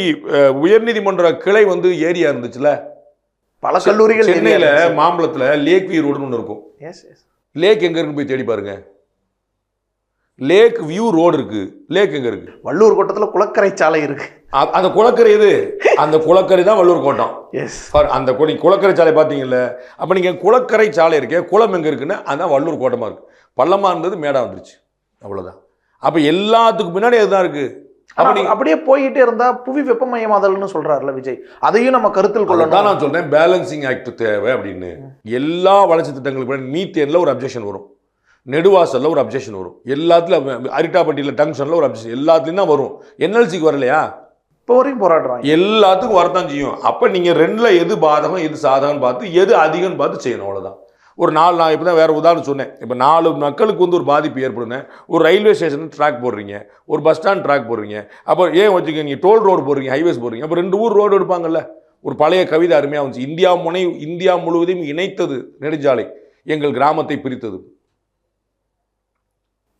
உயர்நீதிமன்ற கிளை வந்து ஏரியா இருந்துச்சுல. பல கல்லூரிகள் சென்னையில் மாம்பலத்தில் லேக் வியூ ரோடுன்னு ஒன்று இருக்கும். லேக் எங்க இருக்கு போய் தேடி பாருங்க. லேக் வியூ ரோடு இருக்கு. லேக் எங்க இருக்கு? வள்ளூர் கோட்டத்தில் குளக்கரை சாலை இருக்கு. அந்த குளக்கரை எது? அந்த குளக்கரை தான் வள்ளூர் கோட்டம். அந்த குளக்கரை சாலை பார்த்தீங்கல்ல. அப்போ நீங்கள் குளக்கரை சாலை இருக்கே, குளம் எங்கே இருக்குன்னு அதான் வள்ளூர் கோட்டமாக இருக்கு. பள்ளமாக இருந்தது மேடாக வந்துருச்சு, அவ்வளோதான். அப்போ எல்லாத்துக்கும் பின்னாடி அதுதான் இருக்கு. அப்படியே போயிட்டே இருந்தா புவி வெப்பமயமாதல்னு சொல்றாருல விஜய், அதையும் நம்ம கருத்தில் கொள்ளணும். நான் சொல்றேன் பேலன்சிங் ஆக்ட் தேவை அப்படின்னு. எல்லா வளர்ச்சி திட்டங்களுக்கு மீத்தேன்ல ஒரு அப்ஜெக்ஷன் வரும், நெடுவாசல்ல ஒரு அப்ஜெக்ஷன் வரும், எல்லாத்துலயும் அரிட்டாப்பட்டியில் டங்ஷன்ல ஒரு அப்ஜெக்ஷன், எல்லாத்துலயும் தான் வரும். என்எல்சிக்கு வரலையா? இப்போ வரைக்கும் போராடுறாங்க. எல்லாத்துக்கும் வரத்தான் செய்யும். அப்ப நீங்க 2ல எது பாதகம் எது சாதகம் பார்த்து எது அதிகம் பார்த்து செய்யணும், அவ்வளவுதான். ஒரு 4 நான் இப்போ தான் வேறு உதாரணம் சொன்னேன். இப்போ 4 மக்களுக்கு வந்து ஒரு பாதிப்பு ஏற்படுங்க. ஒரு ரயில்வே ஸ்டேஷன் ட்ராக் போடுறீங்க, ஒரு பஸ் ஸ்டாண்ட் ட்ராக் போடுறீங்க. அப்போ ஏன் வச்சுக்க நீங்கள் டோல் ரோடு போடுறீங்க, ஹைவேஸ் போடுறீங்க. அப்போ 2 ஊர் ரோடு எடுப்பாங்கல்ல. ஒரு பழைய கவிதை அருமையாக வந்துச்சு, இந்தியா முழுவதையும் இணைத்தது நெடுஞ்சாலை, எங்கள் கிராமத்தை பிரித்தது.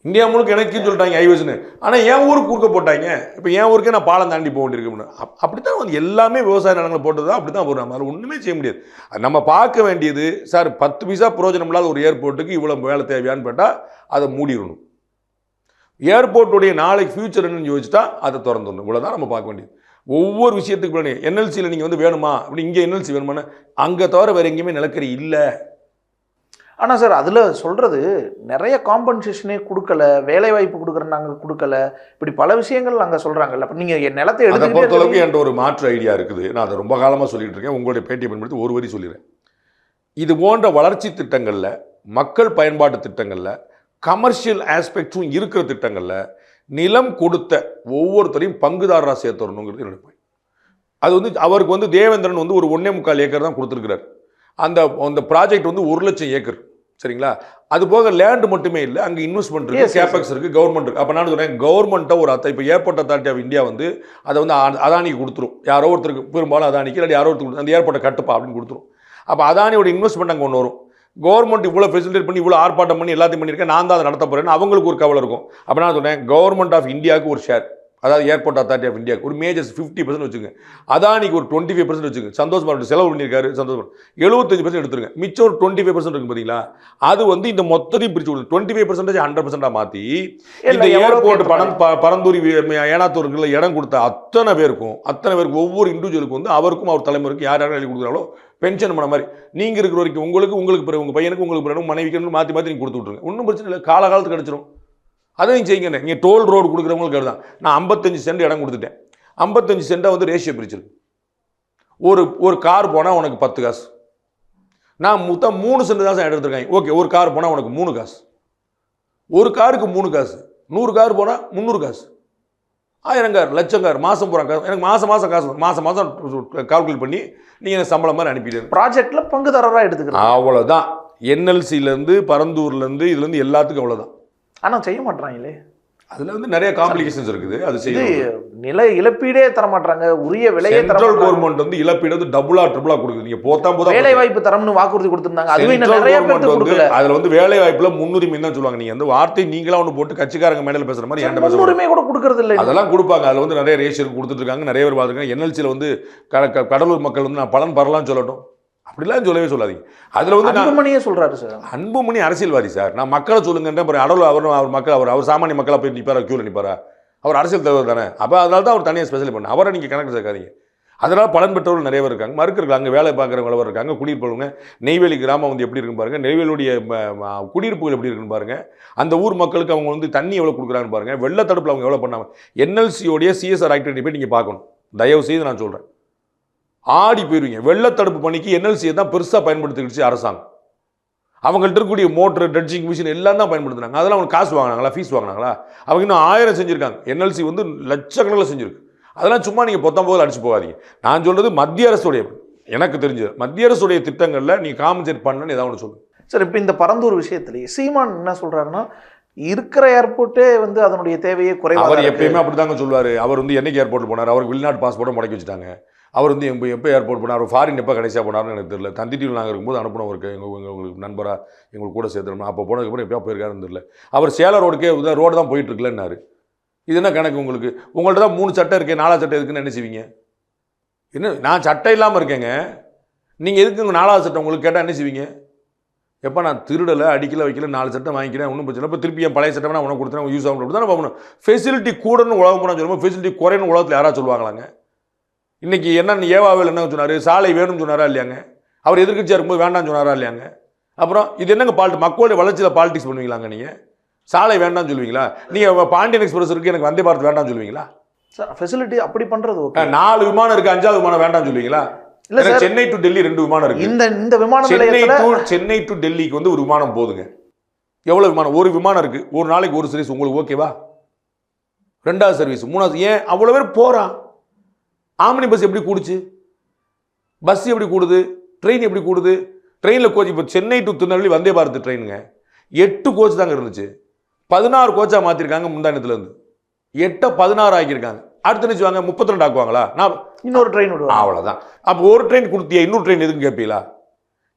இந்தியா முழுக்க எனக்குன்னு சொல்லிட்டாங்க ஹைவேஸ்னு. ஆனால் என் ஊருக்கு குறுக்க போட்டாங்க. இப்போ என் ஊருக்கே நான் பாலம் தாண்டி போக வேண்டியிருக்குன்னு. அப்படித்தான் வந்து எல்லாமே விவசாய நிலங்களை போட்டது தான். அப்படி தான் போடுறாங்க. அதில் ஒன்றுமே செய்ய முடியாது. நம்ம பார்க்க வேண்டியது சார் 10 பைசா பிரயோஜனம் இல்லாத ஒரு ஏர்போர்ட்டுக்கு இவ்வளோ வேலை தேவையான்னு கேட்டால் அதை மூடிடணும். ஏர்போர்ட்டுடைய நாளைக்கு ஃபியூச்சர் என்னன்னு யோசிச்சுட்டா அதை திறந்துடணும். இவ்வளோதான் நம்ம பார்க்க வேண்டியது. ஒவ்வொரு விஷயத்துக்கு பின்னாடி என்எல்சியில் நீங்கள் வந்து வேணுமா அப்படி இங்கே என்எல்சி வேணுமான்னு அங்கே தவிர வேறு எங்கேயுமே நிலக்கரி இல்லை. ஆனால் சார் அதில் சொல்கிறது நிறைய காம்பன்சேஷனே கொடுக்கல, வேலைவாய்ப்பு கொடுக்குறேன்னு நாங்கள் கொடுக்கல, இப்படி பல விஷயங்கள் நாங்கள் சொல்கிறாங்கல்ல. அப்போ நீங்கள் என் நிலத்தை எடுத்து பொறுத்தளவுக்கு என்கிட்ட ஒரு மாற்று ஐடியா இருக்குது. நான் அதை ரொம்ப காலமாக சொல்லிட்டு இருக்கேன். உங்களுடைய பேட்டியை பயன்படுத்தி ஒரு வரி சொல்லிடுறேன். இது போன்ற வளர்ச்சி திட்டங்களில், மக்கள் பயன்பாட்டு திட்டங்களில், கமர்ஷியல் ஆஸ்பெக்டும் இருக்கிற திட்டங்களில் நிலம் கொடுத்த ஒவ்வொருத்தரையும் பங்குதாரராக சேர்த்துறணுங்கிறது என்னுடைய பாயிண்ட். அது வந்து அவருக்கு வந்து தேவேந்திரன் வந்து ஒரு 1.25 ஏக்கர் தான் கொடுத்துருக்கிறார். அந்த ப்ராஜெக்ட் வந்து 1 லட்சம் ஏக்கர், சரிங்களா? அது போக லேண்ட் மட்டுமே இல்லை, அங்கே இன்வெஸ்ட்மெண்ட் இருக்குது, கேபெக்ஸ் இருக்குது, கவர்மெண்ட் இருக்குது. அப்போ நான் சொல்கிறேன் கவர்மெண்ட்டை ஒரு இப்போ ஏர்போர்ட் அத்தாரிட்டி ஆஃப் இந்தியா வந்து அதை வந்து அதானிக்கு கொடுத்துரும். யாரோ ஒருத்தருக்கு, பெரும்பாலும் அதானிக்கு, இல்லாட்டி யாரோ ஒருத்தருக்கு அந்த ஏர்போர்ட்டை கட்டுப்பா அப்படின்னு கொடுத்துரும். அப்போ அதானியோட இன்வெஸ்ட்மெண்ட் அங்கே ஒன்று வரும். கவர்மெண்ட் இவ்வளோ ஃபெசிலிட்டேட் பண்ணி இவ்வளோ ஆர்ப்பாட்டம் பண்ணி எல்லாத்தையும் பண்ணியிருக்கேன், நான் தான் அதை நடத்த போகிறேன்னு அவங்களுக்கு ஒரு கவலை இருக்கும். அப்போ நான் சொல்கிறேன் கவர்மெண்ட் ஆஃப் இந்தியாவுக்கு ஒரு ஷேர், அதாவது ஏர்போர்ட் அத்தாரிட்டி ஆஃப் இந்தியாவுக்கு ஒரு மேஜர் 50% வச்சுங்க. அதானிக்கு ஒரு 25% வச்சுங்க. சந்தோஷமாக செலவு பண்ணியிருக்காரு, சந்தோஷம் 75% எடுத்துருங்க. மிச்சம் ஒரு 25% இருக்கு பார்த்தீங்களா? அது வந்து இந்த மொத்தத்தையும் பிரித்து கொடுத்து 25% 100% மாற்றி இந்த ஏர்போர்ட் பரந்தூரி ஏனாத்தூருக்குள்ள இடம் கொடுத்த அத்தனை பேருக்கும் ஒவ்வொரு இண்டிவிஜுவலுக்கும் வந்து அவருக்கும் அவர் தலைமுறைக்கு யார் யாரும் எழுதி கொடுக்குறாங்களோ பென்ஷன் பண்ண மாதிரி நீங்கள் இருக்கிற வரைக்கும் உங்களுக்கு பிறகு உங்கள் பையனுக்கு உங்களுக்கு பிறகு மனைவிக்கு மாற்றி நீங்கள் கொடுத்து விட்ருங்க. ஒன்றும் பிரச்சனை இல்லை, காலகாலத்துக்கு கிடச்சிரும். அதை நீங்கள் செய்யுங்க. நீங்கள் டோல் ரோடு கொடுக்குறவங்களுக்கு தான். நான் 55 சென்ட் இடம் கொடுத்துட்டேன். 55 சென்ட்டை வந்து ரேஷியோ பிரிச்சிருக்கு. ஒரு கார் போனால் உனக்கு 10 காசு. நான் மொத்தம் 3 சென்ட் தான் இடம் எடுத்துருக்காங்க. ஓகே, ஒரு கார் போனால் உனக்கு 3 காசு. ஒரு காருக்கு 3 காசு. 100 கார் போனால் 300 காசு. 1000 கார், லட்சம் கார், மாதம் போகிறாங்க காசு. எனக்கு மாதம் காசு மாதம் கால்குலேட் பண்ணி நீங்கள் எனக்கு சம்பளம் மாதிரி அனுப்பிடுங்க. ப்ராஜெக்டில் பங்குதாரராக எடுத்துக்கிறேன். அவ்வளோதான். என்எல்சிலேருந்து பரந்தூர்லேருந்து இதுலேருந்து எல்லாத்துக்கும் அவ்வளோதான். ஆனால் செய்ய மாட்டாங்களே. அதில் வந்து நிறைய காம்ப்ளிகேஷன்ஸ் இருக்குது. அது செய்ய நில இழப்பீடே தர மாட்டாங்க, உரிய விலையை சென்ட்ரல் கவர்மெண்ட் வந்து இழப்பீடு வந்து டபுளா ட்ரிபிளா கொடுக்குது. நீங்க போதா வேலை வாய்ப்பு தரம்னு வாக்குறுதி கொடுத்திருந்தாங்க. அதுவே நிறைய பேருக்கு கொடுக்கல. அதுல வந்து வேலை வாய்ப்புல முன்னுரிமை தான் சொல்லுவாங்க. நீங்க அந்த வார்த்தை நீங்களா ஒன்று போட்டு கட்சிக்காரங்க மேடையில் பேசுற மாதிரி என்கிட்ட பேசுற முன்னுரிமை கூட கொடுக்கறது இல்லை. அதெல்லாம் கொடுப்பாங்க. அதுல வந்து நிறைய ரேஷன் கொடுத்துட்டு இருக்காங்க. நிறைய பேர் பார்த்துருக்காங்க. என்எல்சியில் வந்து கடலூர் மக்கள் வந்து நான் பலன் பரலான்னு சொல்லட்டும், அப்படிலாம் சொல்லவே சொல்லாதீங்க. அதுல வந்து அன்புமணியே சொல்றாரு சார். அன்புமணி அரசியல்வாதி சார். நான் மக்களை சொல்லுங்கன்ற அடல் அவர் மக்கள் அவர் சாமானிய மக்களா போய் நிற்பாரா, கியூல நிற்பாரா? அவர் அரசியல் தலைவர் தானே. அப்போ அதனால தான் அவர் தனியாக ஸ்பெஷல் பண்ண அவரை நீங்கள் கணக்கு சேர்க்காதீங்க. அதனால் பலன் பெற்றவர்கள் நிறைய பேர் இருக்காங்க, மறுக்கிறாங்க. அங்கே வேலை பார்க்குறவங்க இருக்காங்க, குடியிருப்பவங்க. நெய்வேலி கிராமம் வந்து எப்படி இருக்குன்னு பாருங்கள், நெய்வேலியுடைய குடியிருப்புகள் எப்படி இருக்குன்னு பாருங்கள், அந்த ஊர் மக்களுக்கு அவங்க வந்து தண்ணி எவ்வளோ கொடுக்குறாங்கன்னு பாருங்கள், வெள்ளத்தடுப்பில் அவங்க எவ்வளோ பண்ணாங்க. என்எல்சியோடைய சிஎஸ்ஆர் ஆக்டிவிட்டி போய் நீங்கள் பார்க்கணும். தயவு செய்து நான் சொல்கிறேன், ஆடி போயிருவீங்க. வெள்ளத்தடுப்பு பணிக்கு என்எல்சியை தான் பெருசாக பயன்படுத்திக்கிடுச்சு அரசாங்கம். அவங்கள்ட்ட இருக்கக்கூடிய மோட்டர், ட்ரெட்ஜிங் மிஷின் எல்லாம் தான் பயன்படுத்துனாங்க. அதெல்லாம் அவங்க காசு வாங்கினாங்களா, ஃபீஸ் வாங்கினாங்களா? அவங்க இன்னும் 1000 செஞ்சுருக்காங்க. என்எல்சி வந்து லட்சக்கணக்கில் செஞ்சுருக்கு. அதெல்லாம் சும்மா நீங்கள் 19 அடிச்சு போகாதீங்க. நான் சொல்கிறது மத்திய அரசுடைய, எனக்கு தெரிஞ்சது மத்திய அரசுடைய திட்டங்களில் நீங்கள் காம்பன்சேட் பண்ணணும்னு ஏதாவது ஒன்று சொல்லுங்கள் சார். இப்போ இந்த பரந்தூர் விஷயத்துலேயே சீமான் என்ன சொல்கிறாருன்னா, இருக்கிற ஏர்போர்ட்டே வந்து அதனுடைய தேவையே குறைவாக. அவர் எப்பயுமே அப்படி தாங்க சொல்லுவார். அவர் வந்து என்னைக்கு ஏர்போர்ட்டில் போனார்? அவருக்கு வெளிநாட்டு பாஸ்போர்ட்டை முடக்கி வச்சுட்டாங்க. அவர் வந்து எப்போ ஏர்போர்ட் போனார்? ஃபாரின் எப்போ கடைசியாக போனார்னு எனக்கு தெரியல. தந்திட்டியில் நாங்கள் இருக்கும்போது அனுப்பினோம் இருக்குது எங்களுக்கு நண்பராக எங்களுக்கு கூட சேர்த்துருந்தோம். அப்போ போனதுக்கப்புறம் எப்போ போயிருக்காருன்னு தெரியல. அவர் சேலம் ரோடுக்கே ரோடு தான் போயிட்டு இருக்கலன்னாரு. இது என்ன கணக்கு உங்களுக்கு? உங்கள்கிட்ட தான் 3 சட்டை இருக்கேன், 4 சட்டை இருக்குன்னு என்ன செய்வீங்க? என்ன நான் சட்டை இல்லாமல் இருக்கேங்க, நீங்கள் எதுக்கு உங்கள் 4வது சட்டை உங்களுக்கு கேட்டால் என்ன செய்வீங்க? எப்போ நான் திருடலை, அடிக்கல, வைக்கல, 4 சட்டை வாங்கிக்கிறேன், ஒன்றும் பிரச்சனை. இப்போ திருப்பி என் பழைய சட்டை நான் உனக்கு கொடுத்தேன், யூஸ் ஆகணும் தான் பார்க்கணும். ஃபெசிலிட்டி கூடன்னு உலகம் போனால் சொல்லுவோம், ஃபெசிலிட்டி குறைன்னு உலகத்தில் யாராவது சொல்லுவாங்களாங்க? இன்றைக்கி என்னென்ன ஏவாவில் என்ன சொன்னார்? சாலை வேணும்னு சொன்னாரா இல்லையாங்க? அவர் எதிர்க்கட்சியாக இருக்கும்போது வேண்டாம்னு சொன்னாரா இல்லையாங்க? அப்புறம் இது என்னங்க மக்களுடைய வளர்ச்சியில் பாலிடிக்ஸ் பண்ணுவீங்களாங்க? நீங்கள் சாலை வேண்டாம்னு சொல்லுவீங்களா? நீங்கள் பாண்டியன் எக்ஸ்பிரஸ் இருக்குது, எனக்கு வந்தே பாரத் வேண்டாம்னு சொல்லுவீங்களா? சார் ஃபெசிலிட்டி அப்படி பண்ணுறது ஓகே. 4 விமானம் இருக்குது, 5வது விமானம் வேண்டாம்னு சொல்லுவீங்களா? இல்லை சார், சென்னை டு டெல்லி 2 விமானம் இருக்குது. இந்த விமானம் சென்னை டு டெல்லிக்கு வந்து ஒரு விமானம் போதுங்க. எவ்வளோ விமானம்? ஒரு விமானம் இருக்குது, ஒரு நாளைக்கு ஒரு சர்வீஸ். உங்களுக்கு ஓகேவா? 2வது சர்வீஸ், 3வது. ஏன் அவ்வளோ பேர் போகிறான்? ஆம்னி பஸ் எப்படி கூடுச்சு? பஸ் எப்படி கூடுது? ட்ரெயின் எப்படி கூடுது? ட்ரெயினில் கோச் இப்போ சென்னை டு திருநெல்வேலி வந்தே பாரத் ட்ரெயினுங்க 8 கோச் தாங்க இருந்துச்சு. 16 கோச்சாக மாற்றிருக்காங்க முந்தானத்துலேருந்து. 8 16 ஆக்கியிருக்காங்க. அடுத்து நினச்சுவாங்க 32 ஆக்குவாங்களா? நான் இன்னொரு ட்ரெயின் விடுவோம், அவ்வளோதான். அப்போ ஒரு ட்ரெயின் கொடுத்தியா, இன்னொரு ட்ரெயின் எதுன்னு கேட்பீங்களா?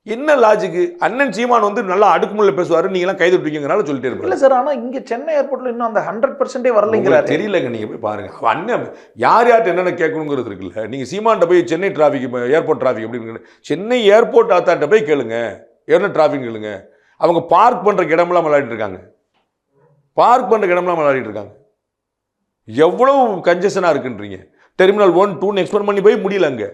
என்ன லாஜிக்கு? அண்ணன் சீமான் வந்து நல்லா அடுக்குமுள்ள பேசுவார், நீங்களாம் கைது விட்டுவீங்கனால சொல்லிட்டே இருப்பீங்க. இல்லை சார், ஆனால் இங்கே சென்னை ஏர்போர்ட்டில் இன்னும் அந்த 100% வரலைங்கிறாரு. தெரியலங்க, நீங்கள் போய் பாருங்கள். அண்ணன் யார்கிட்ட என்னென்ன கேட்கணுங்கிறது இருக்குல்ல. நீங்கள் சீமான்கிட்ட போய் சென்னை டிராஃபிக், ஏர்போர்ட் டிராஃபிக் எப்படி இருக்குன்னு சென்னை ஏர்போர்ட் ஆத்தாட்ட போய் கேளுங்க, என்ன டிராஃபிக் கேளுங்க. அவங்க பார்க் பண்ணுறக்கு இடமெல்லாம் விளையாடிட்டு இருக்காங்க. பார்க் பண்ணுறக்கு இடமெல்லாம் விளையாடிட்டு இருக்காங்க. எவ்வளோ கன்ஜெஷனாக இருக்குன்றீங்க. டெர்மினல் 1, 2 எக்ஸ்பெண்ட் பண்ணி போய் முடியல. அங்கே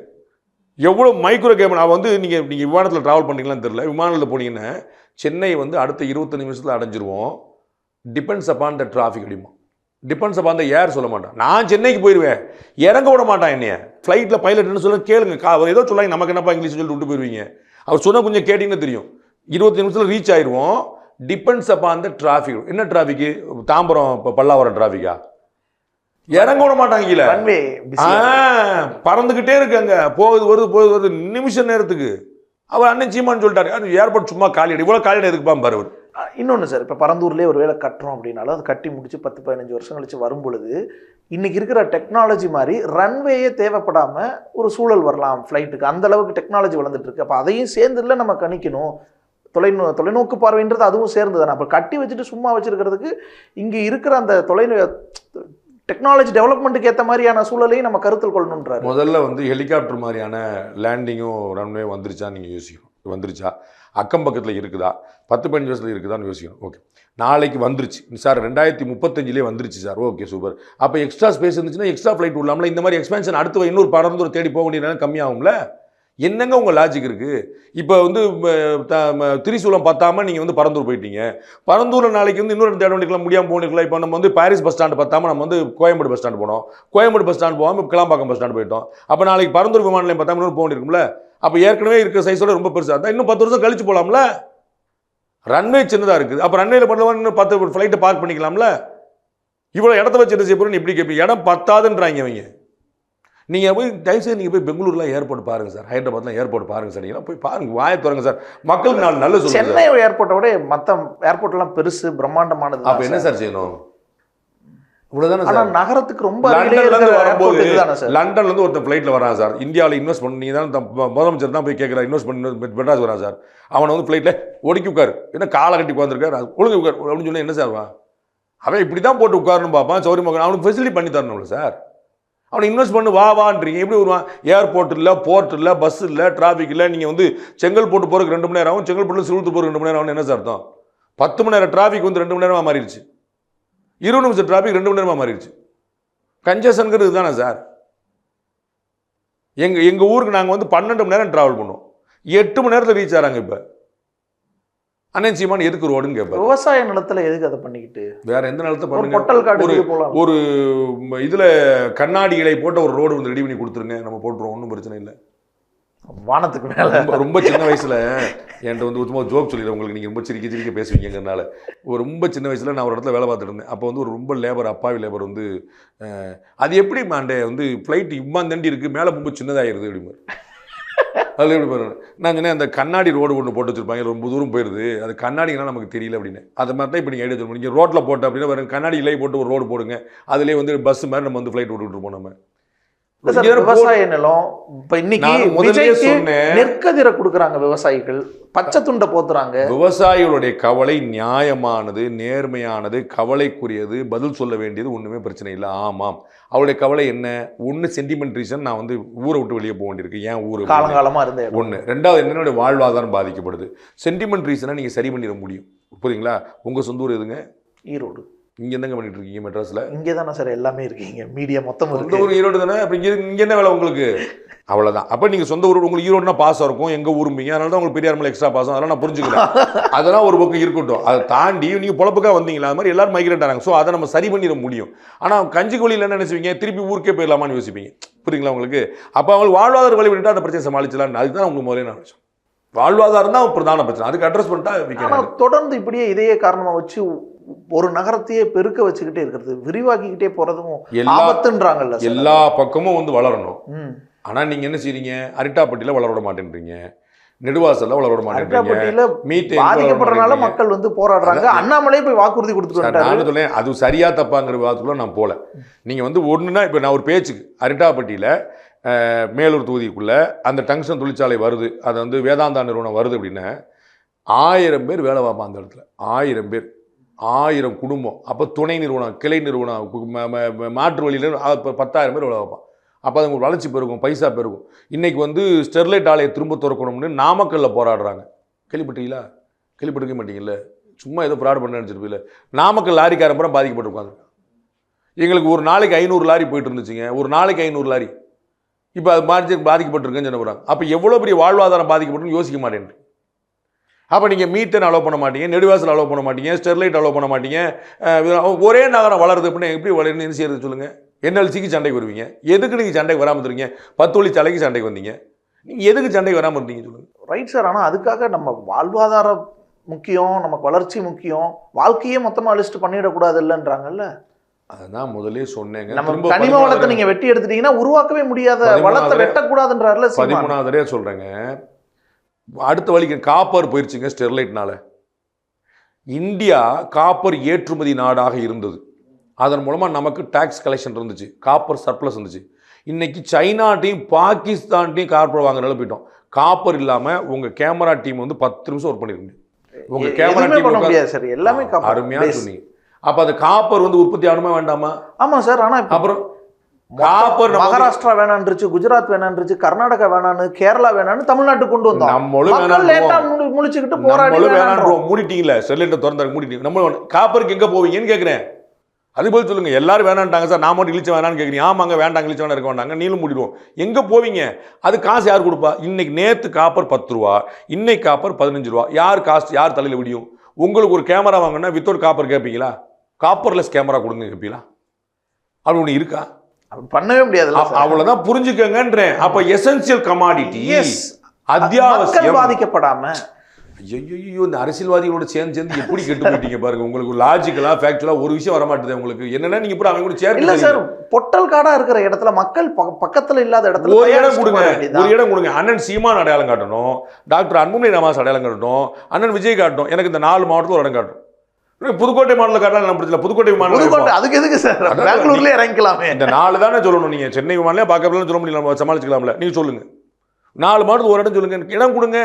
எவ்வளோ மைக்ரோ கேபிள். அவன் வந்து நீங்கள் விமானத்தில் ட்ராவல் பண்ணிங்களான்னு தெரியல. விமானத்தில் போனீங்கன்னா சென்னை வந்து அடுத்த 25 நிமிஷத்தில் அடைஞ்சிருவோம். டிபெண்ட்ஸ் அப்பான் த டிராஃபிக் அப்படிமா. டிபெண்ட்ஸ் அப்பான் த ஏர் சொல்ல மாட்டான். நான் சென்னைக்கு போயிடுவேன், இறங்க விட மாட்டான் என்னைய. ஃப்ளைட்டில் பைலட் என்ன சொல்ல கேளுங்க. அவர் ஏதோ சொல்லாங்க, நமக்கு என்னப்பா இங்கிலீஷ் சொல்லிட்டு விட்டு போயிடுவீங்க. அவர் சொன்னால் கொஞ்சம் கேட்டிங்கன்னு தெரியும். 20 நிமிஷத்தில் ரீச் ஆயிடுவோம். Depends upon the traffic. என்ன டிராஃபிக்கு? தாம்பரம் பல்லாவரம் டிராஃபிக்கா? இறங்க விட மாட்டாங்க. பறந்துகிட்டே இருக்காங்க, போகுது வருது நிமிஷ நேரத்துக்கு. அவர் அண்ணன் சீமான் சொல்லிட்டாரு, ஏர்போர்ட் சும்மா காலி, இவ்வளோ காலிட எதுக்குப்பா பாரு. இன்னொன்று சார், இப்போ பரந்தூர்லேயே ஒரு வேலை கட்டுறோம் அப்படின்னாலும் அது கட்டி முடிச்சு 10-15 வருஷம் கழிச்சு வரும் பொழுது இன்னைக்கு இருக்கிற டெக்னாலஜி மாதிரி ரன்வேயே தேவைப்படாமல் ஒரு சூழல் வரலாம் ஃப்ளைட்டுக்கு. அந்த அளவுக்கு டெக்னாலஜி வளர்ந்துட்டு இருக்கு. அப்போ அதையும் சேர்ந்துல நம்ம கணிக்கணும். தொலைநோக்கு பார்வைன்றது அதுவும் சேர்ந்து தானே. அப்போ கட்டி வச்சுட்டு சும்மா வச்சிருக்கிறதுக்கு இங்கே இருக்கிற அந்த டெக்னாலஜி டெவலப்மெண்ட்டுக்கு ஏற்ற மாதிரியான சூழலையும் நம்ம கருத்தில் கொள்ளணுன்றாரு. முதல்ல வந்து ஹெலிகாப்டர் மாதிரியான லேண்டிங்கும் ரன்வே வந்துருச்சா நீங்கள் யோசிக்கணும். வந்துருச்சா? அக்கம் பக்கத்தில் இருக்குதா? 10-15 வருஷத்தில் இருக்குதான்னு யோசிக்கணும். ஓகே, நாளைக்கு வந்துருச்சு சார், 2035 வந்துருச்சு சார். Okay super. அப்போ எக்ஸ்ட்ரா ஸ்பேஸ் இருந்துச்சுன்னா எக்ஸ்ட்ரா ஃப்ளைட் விடலாம்ல. இந்த மாதிரி எக்ஸ்பென்ஷன் அடுத்து இன்னொரு பரந்தூர் தேடி போக வேண்டிய நேரம் கம்மியாகும்ல. என்னங்க உங்கள் லாஜிக் இருக்குது? இப்போ வந்து திரிசூலம் பார்த்தாம நீங்கள் வந்து பரந்தூர் போயிட்டீங்க. பரந்தூரில் நாளைக்கு வந்து இன்னொரு தேட வேண்டியலாம் முடியாமல் போனிருக்கலாம். இப்போ நம்ம வந்து பாரிஸ் பஸ் ஸ்டாண்டு பார்த்தாம நம்ம வந்து கோயம்பேடு பஸ் ஸ்டாண்டு போனோம். கோயம்பேடு பஸ் ஸ்டாண்டு போகாமல் கிளாம்பாக்கம் பஸ் ஸ்டாண்டு போயிட்டோம். அப்போ நாளைக்கு பரந்தூர் விமான நிலையம் பார்த்தாம இன்னொரு போக இருக்கும்ல. அப்போ ஏற்கனவே இருக்கிற சைஸோட ரொம்ப பெருசாக இருந்தால் இன்னும் 10 வருஷம் கழிச்சு போகலாம்ல. ரன்வே சின்னதாக இருக்குது. அப்போ ரன்வேல பண்ணலாம், இன்னும் 10 ஃப்ளைட்டை பார்க் பண்ணிக்கலாம்ல. இவ்வளோ இடத்த வச்சு என்ன செய்ய போகிறோன்னு எப்படி கேட்பீங்க? இடம் பத்தாதுன்றாங்க அவங்க. நீங்கள் போய் தயவுசெய்து நீங்கள் போய் பெங்களூர்லாம் ஏர்போர்ட் பாருங்கள் சார், ஹைதராபாத்லாம் ஏர்போர்ட் பாருங்கள் சார், நீங்கள் போய் பாருங்கள், வாயை திறங்க சார், மக்களுக்கு நான் நல்ல சொல்லுங்கள். சென்னை ஏர்போர்ட்டை விட மற்ற ஏர்போர்ட்லாம் பெருசு பிரம்மாண்டமானது. அப்போ என்ன சார் செய்யணும்? இவ்வளோதானே சார். நகரத்துக்கு ரொம்ப வரும்போது லண்டன்லேருந்து ஒருத்தர் ஃப்ளைட்டில் வரான் சார், இந்தியாவில் இன்வெஸ்ட் பண்ணி நீங்கள் தான் முதலமைச்சர் தான் போய் கேட்குறா, இன்வெஸ்ட் பண்ணி மெட்ராஸ் வரான் சார். அவனை வந்து ஃப்ளைட்டில் ஒடுக்கி உட்காரு, என்ன காலை கட்டி உட்காந்துருக்காரு, ஒழுங்கு உட்கார் அப்படின்னு சொல்லி என்ன சார் அவன் இப்படி தான் போட்டு உட்காரணும் பார்ப்பான், சௌரியமாக அவனுக்கு ஃபெசிலிட்டி பண்ணி தரணும்ல சார். அவனை இன்வெஸ்ட் பண்ணி வான்றீங்க, எப்படி வருவான்? ஏர்போர்ட் இல்லை, போர்ட் இல்லை, பஸ் இல்லை, டிராஃபிக் இல்லை. நீங்கள் வந்து செங்கல்பட்டு போகிறதுக்கு 2 மணி நேரம் ஆகும், செங்கல்பட்டு சிறுத்து போகிறதுக்கு 2 மணி நேரம் ஆகும். என்ன சார் அர்த்தம்? 10 மணி நேரம் டிராஃபிக் வந்து 2 மணி நேரமாக மாறிடுச்சு, 20 நிமிஷம் டிராஃபிக் 2 மணி நேரமாக மாறிடுச்சு. கன்ஜஷனுங்கிறது தானே சார். எங்கள் ஊருக்கு நாங்கள் வந்து 12 மணி நேரம் ட்ராவல் பண்ணுவோம், 8 மணி நேரத்தில் ரீச் ஆகிறாங்க. இப்போ அண்ணன் சீமான் எதுக்கு ரோடுன்னு கேட்பாரு. விவசாய நிலத்தில் எதுக்கு அதை பண்ணிக்கிட்டு வேற எந்த நிலத்தை பண்ணுங்க? ஒரு இதில் கண்ணாடி இலை போட்ட ஒரு ரோடு வந்து ரெடி பண்ணி கொடுத்துருங்க, நம்ம போட்டுருவோம், ஒன்றும் பிரச்சனை இல்லை. வானத்துக்கு மேலே ரொம்ப சின்ன வயசில் என்கிட்ட வந்து சும்மா ஜோக் சொல்லிடுறேன் உங்களுக்கு, நீங்கள் ரொம்ப சிரிக்க பேசுவீங்கிறனால. ரொம்ப சின்ன வயசில் நான் ஒரு இடத்துல வேலை பார்த்துட்டு இருந்தேன். அப்போ வந்து ஒரு ரொம்ப லேபர், அப்பாவி லேபர் வந்து அது எப்படி மாண்டே வந்து ஃப்ளைட் இம்மாந்தண்டி இருக்குது, மேலே ரொம்ப சின்னதாகிடுது அப்படிமா. அதில் எப்படி பாருங்க, நான் சொன்னேன் அந்த கண்ணாடி ரோடு ஒன்று போட்டு வச்சுருப்பாங்க, ரொம்ப தூரம் போயிடுது, அது கண்ணாடினா நமக்கு தெரியல அப்படின்னு. அது மாதிரி தான் இப்போ நீங்கள் ஐடியா சொல்லுங்கள். நீங்கள் ரோட்டில் போட்டு அப்படின்னா வேறு கண்ணாடி இலை போட்டு ஒரு ரோடு போடுங்க, அதுலேயே வந்து பஸ் மாதிரி நம்ம வந்து ஃப்ளைட் விட்டுருப்போம். நம்ம விவசாய நிலம் இப்போ இன்னைக்கு முதல்ல நெற்கதிரை கொடுக்குறாங்க விவசாயிகள், பச்சை துண்டை போத்துறாங்க. விவசாயிகளுடைய கவலை நியாயமானது, நேர்மையானது, கவலைக்குரியது, பதில் சொல்ல வேண்டியது, ஒன்றுமே பிரச்சனை இல்லை. ஆமாம், அவளுடைய கவலை என்ன? ஒன்று சென்டிமெண்ட் ரீசன், நான் வந்து ஊரை விட்டு வெளியே போக வேண்டியிருக்கு, ஏன் ஊர் காலங்காலமாக இருந்தேன். ஒன்று. ரெண்டாவது, என்னுடைய வாழ்வாதாரம் பாதிக்கப்படுது. சென்டிமெண்ட் ரீசனை நீங்கள் சரி பண்ணிட முடியும், புரியுங்களா? உங்கள் சொந்த ஊர் எதுங்க? ஈரோடு. இங்கே என்னங்க பண்ணிட்டு இருக்கீங்க? மெட்ராஸில் இங்கே தானே சார் எல்லாமே இருக்கீங்க, மீடியா மொத்தம் சொந்த ஊர் ஈரோடு தானே. அப்போ இங்கே என்ன வேலை உங்களுக்கு? அவ்வளோதான். அப்போ நீங்கள் சொந்த ஊர் உங்களுக்கு ஈரோடுனா பாசம் இருக்கும், எங்கள் ஊரும்பீங்க, அதனால தான் உங்களுக்கு பெரியார் மேலே எக்ஸ்ட்ரா பாசம், அதெல்லாம் நான் புரிஞ்சுக்கிறேன். அதெல்லாம் ஒரு பக்கம் இருக்கட்டும். அதை தாண்டி நீங்கள் பொழப்புக்காக வந்தீங்களா, அது மாதிரி எல்லாரும் மைக்ரேட் ஆகிறாங்க. ஸோ அதை நம்ம சரி பண்ணிட முடியும். ஆனால் கஞ்சி கோழியில் என்ன நினைச்சுவீங்க? திருப்பி ஊருக்கே போயிடலாமான்னு யோசிப்பீங்க, புரியுங்களா உங்களுக்கு? அப்போ அவங்களுக்கு வாழ்வாதார வழி விட்டுட்டு அந்த பிரச்சனை சமாளிச்சலான்னு, அதுக்கு தான் உங்களுக்கு முதலே நான் நினச்சோம். வாழ்வாதாரம் தான் பிரதான பிரச்சனை, அதுக்கு அட்ரஸ் பண்ணிட்டா. தொடர்ந்து இப்படியே இதையே காரணமாக வச்சு ஒரு நகரத்தையே பெருக்க வச்சுக்கிட்டே இருக்கிறது, விரிவாக்கிக்கிட்டே போறதும் ஆபத்துன்றாங்கல்ல. எல்லா பக்கமும் வந்து வளரணும். ஆனா நீங்க என்ன செய்றீங்க? அரிட்டாப்பட்டியில வளர விட மாட்டேன்றீங்க, நெடுவாசல்ல வளர விட மாட்டேன்றீங்க, பாதிக்கப்படுறதுனால மக்கள் வந்து போராடுறாங்க. அண்ணாமலை போய் வாக்குறுதி கொடுத்துட்டு நான் சொல்லேன், அது சரியா தப்பாங்கிற வாக்குள்ள நான் போல. நீங்க வந்து ஒண்ணுன்னா, இப்ப நான் ஒரு பேச்சுக்கு அரிட்டாப்பட்டியில மேலூர் தொகுதிக்குள்ள அந்த டங்ஷன் தொழிற்சாலை வருது, அது வந்து வேதாந்தா நிறுவனம் வருது அப்படின்னா 1000 பேர் வேலை பார்ப்பான் அந்த இடத்துல. 1000 பேர், 1000 குடும்பம். அப்போ துணை நிறுவனம், கிளை நிறுவனம், மாற்று வழியில் 10,000 பேர் வேலை பார்ப்பான். அப்போ அது உங்களுக்கு வளர்ச்சி பெருகும், பைசா பெருகும். இன்றைக்கி வந்து ஸ்டெர்லைட் ஆலையை திரும்ப திறக்கணும்னு நாமக்கல்லில் போராடுறாங்க. கேள்விப்பட்டீங்களா? கேள்விப்பட்டிருக்க மாட்டீங்கல்ல, சும்மா ஏதோ ஃப்ராட் பண்ண நினச்சிட்டு போயில. நாமக்கல் லாரிக்காரன் பூரா பாதிக்கப்பட்டிருக்காங்க. எங்களுக்கு ஒரு நாளைக்கு 500 லாரி போயிட்டு இருந்துச்சுங்க, ஒரு நாளைக்கு 500 லாரி. இப்போ அது பாதிக்கப்பட்டிருக்குன்னு சொன்ன போகிறாங்க. அப்போ எவ்வளோ பெரிய வாழ்வாதாரம் பாதிக்கப்பட்டுன்னு யோசிக்க மாட்டேன். அப்போ நீங்கள் மீத்தேன் அலோவ் பண்ண மாட்டீங்க, நெடுவாசல் அலோவ் பண்ண மாட்டீங்க, ஸ்டெர்லைட் அலோவ் பண்ண மாட்டீங்க. ஒரே நகரம் வளருது அப்படின்னா எப்படி வளருன்னு என்ன செய்யறது சொல்லுங்கள்? என்எல்சிக்கு சண்டைக்கு வருவீங்க, எதுக்கு நீங்கள் சண்டைக்கு வராமல் இருந்தீங்க? 10 வழிச்சாலைக்கு சண்டைக்கு வந்தீங்க, நீங்கள் எதுக்கு சண்டைக்கு வராமல் இருந்தீங்க சொல்லுங்கள்? Right sir. ஆனால் அதுக்காக நம்ம வாழ்வாதாரம் முக்கியம், நமக்கு வளர்ச்சி முக்கியம், வாழ்க்கையே மொத்தமாக லிஸ்ட் பண்ணிடக்கூடாது இல்லைன்றாங்கல்ல. அதான் முதலே சொன்னேங்க. நம்ம கனிம வளத்தை நீங்கள் வெட்டி எடுத்துட்டீங்கன்னா உருவாக்கவே முடியாத வளத்தை வெட்டக்கூடாதுன்றாருல. 13வது தடவை சொல்கிறேங்க. அடுத்த வழிக்கு காப்பர் போயிடுச்சுங்க ஸ்டெர்லைட்னால. இந்தியா காப்பர் ஏற்றுமதி நாடாக இருந்தது, அதன் மூலமாக நமக்கு டாக்ஸ் கலெக்ஷன் இருந்துச்சு, காப்பர் சர்ப்ளஸ் இருந்துச்சு. இன்னைக்கு சைனாட்டையும் பாகிஸ்தான்ட்டையும் காப்பர் வாங்குறதுல போயிட்டோம். காப்பர் இல்லாமல் உங்கள் கேமரா டீம் வந்து 10 நிமிஷம் ஒர்க் பண்ணிருக்கீங்க. உங்கள் கேமரா டீம் எல்லாமே அருமையாக சொன்னீங்க. அப்போ அது காப்பர் வந்து உற்பத்தி ஆகணுமா வேண்டாமா? ஆமாம் சார். ஆனால் அப்புறம் காப்பர் மகாராஷ்டிரா வேணான்றுச்சு, குஜராத் வேணான்றுச்சு, கர்நாடகா வேணான்னு, கேரளா வேணான்னு தமிழ்நாட்டுக்கு கொண்டு வந்தோம். நம்மளும் முழிச்சுக்கிட்டு போராடி வேணான்றோம். மூடிட்டீங்களா? ஸ்டெர்லைட்டை திறந்தாரு, மூடிட்டீங்க. நம்ம காப்பருக்கு எங்கே போவீங்கன்னு கேட்குறேன். அது போய் சொல்லுங்க. எல்லாரும் வேணான்ட்டாங்க சார், நான் மட்டும் இழிச்ச வேணான்னு கேட்குறீங்க. ஆமாங்க, வேண்டாங்க, இழிச்ச வேணா இருக்க வேண்டாங்க, நீங்களும் மூடிடுவோம். எங்கே போவீங்க? அது காசு யார் கொடுப்பா? இன்னைக்கு நேற்று காப்பர் 10 ரூபா, இன்னைக்கு காப்பர் 15 ரூபா. யார் காஸ்ட் யார் தலையில் விடியும்? உங்களுக்கு ஒரு கேமரா வாங்கினா வித்தவுட் காப்பர் கேட்பீங்களா? காப்பர்லெஸ் கேமரா கொடுங்க கேட்பீங்களா? அப்படி ஒன்று இருக்கா? பண்ணவே முடியாது. அவ்வளவுதான், புரிஞ்சுக்கங்கன்றேன். அப்ப எசென்சியல் கமாடிட்டி, அத்தியாவசியம், பாதிக்கப்படாம ஐயோ இந்த அரசியல்வாதிகளோட சேர்ந்து எப்படி கெட்டு போயிட்டீங்க பாருங்க. உங்களுக்கு லாஜிக்கலா ஃபேக்சுவலா ஒரு விஷயம் வர மாட்டேது உங்களுக்கு. என்னன்னா நீங்க இப்போ அவங்க கூட சேர்ந்து இல்ல சார், பொட்டல் காடா இருக்கிற இடத்துல மக்கள் பக்கத்துல இல்லாத இடத்துல ஒரு இடம் கொடுங்க. அண்ணன் சீமான் அடையாளம் காட்டணும், டாக்டர் அன்புமணி ராமதாஸ் அடையாளம் காட்டணும், அண்ணன் விஜய் காட்டணும். எனக்கு இந்த 4 மாவட்டத்தில் ஒரு இடம் காட்டணும். புதுக்கோட்டை மாடல காட்டலாம் நம்ம புதுக்கோட்டை மாடல அதுக்கு எதுக்கு சார் பெங்களூர்ல இறங்கிக்கலாமே. இந்த 4 தானே சொல்லணும். நீங்க சென்னை விமானே பார்க்கறதுல சொல்ல முடியல, சமாளிச்சுக்கலாம்ல. நீங்க சொல்லுங்க 4 மாவட்டத்தில் ஒரு இடம் சொல்லுங்க, இடம் கொடுங்க.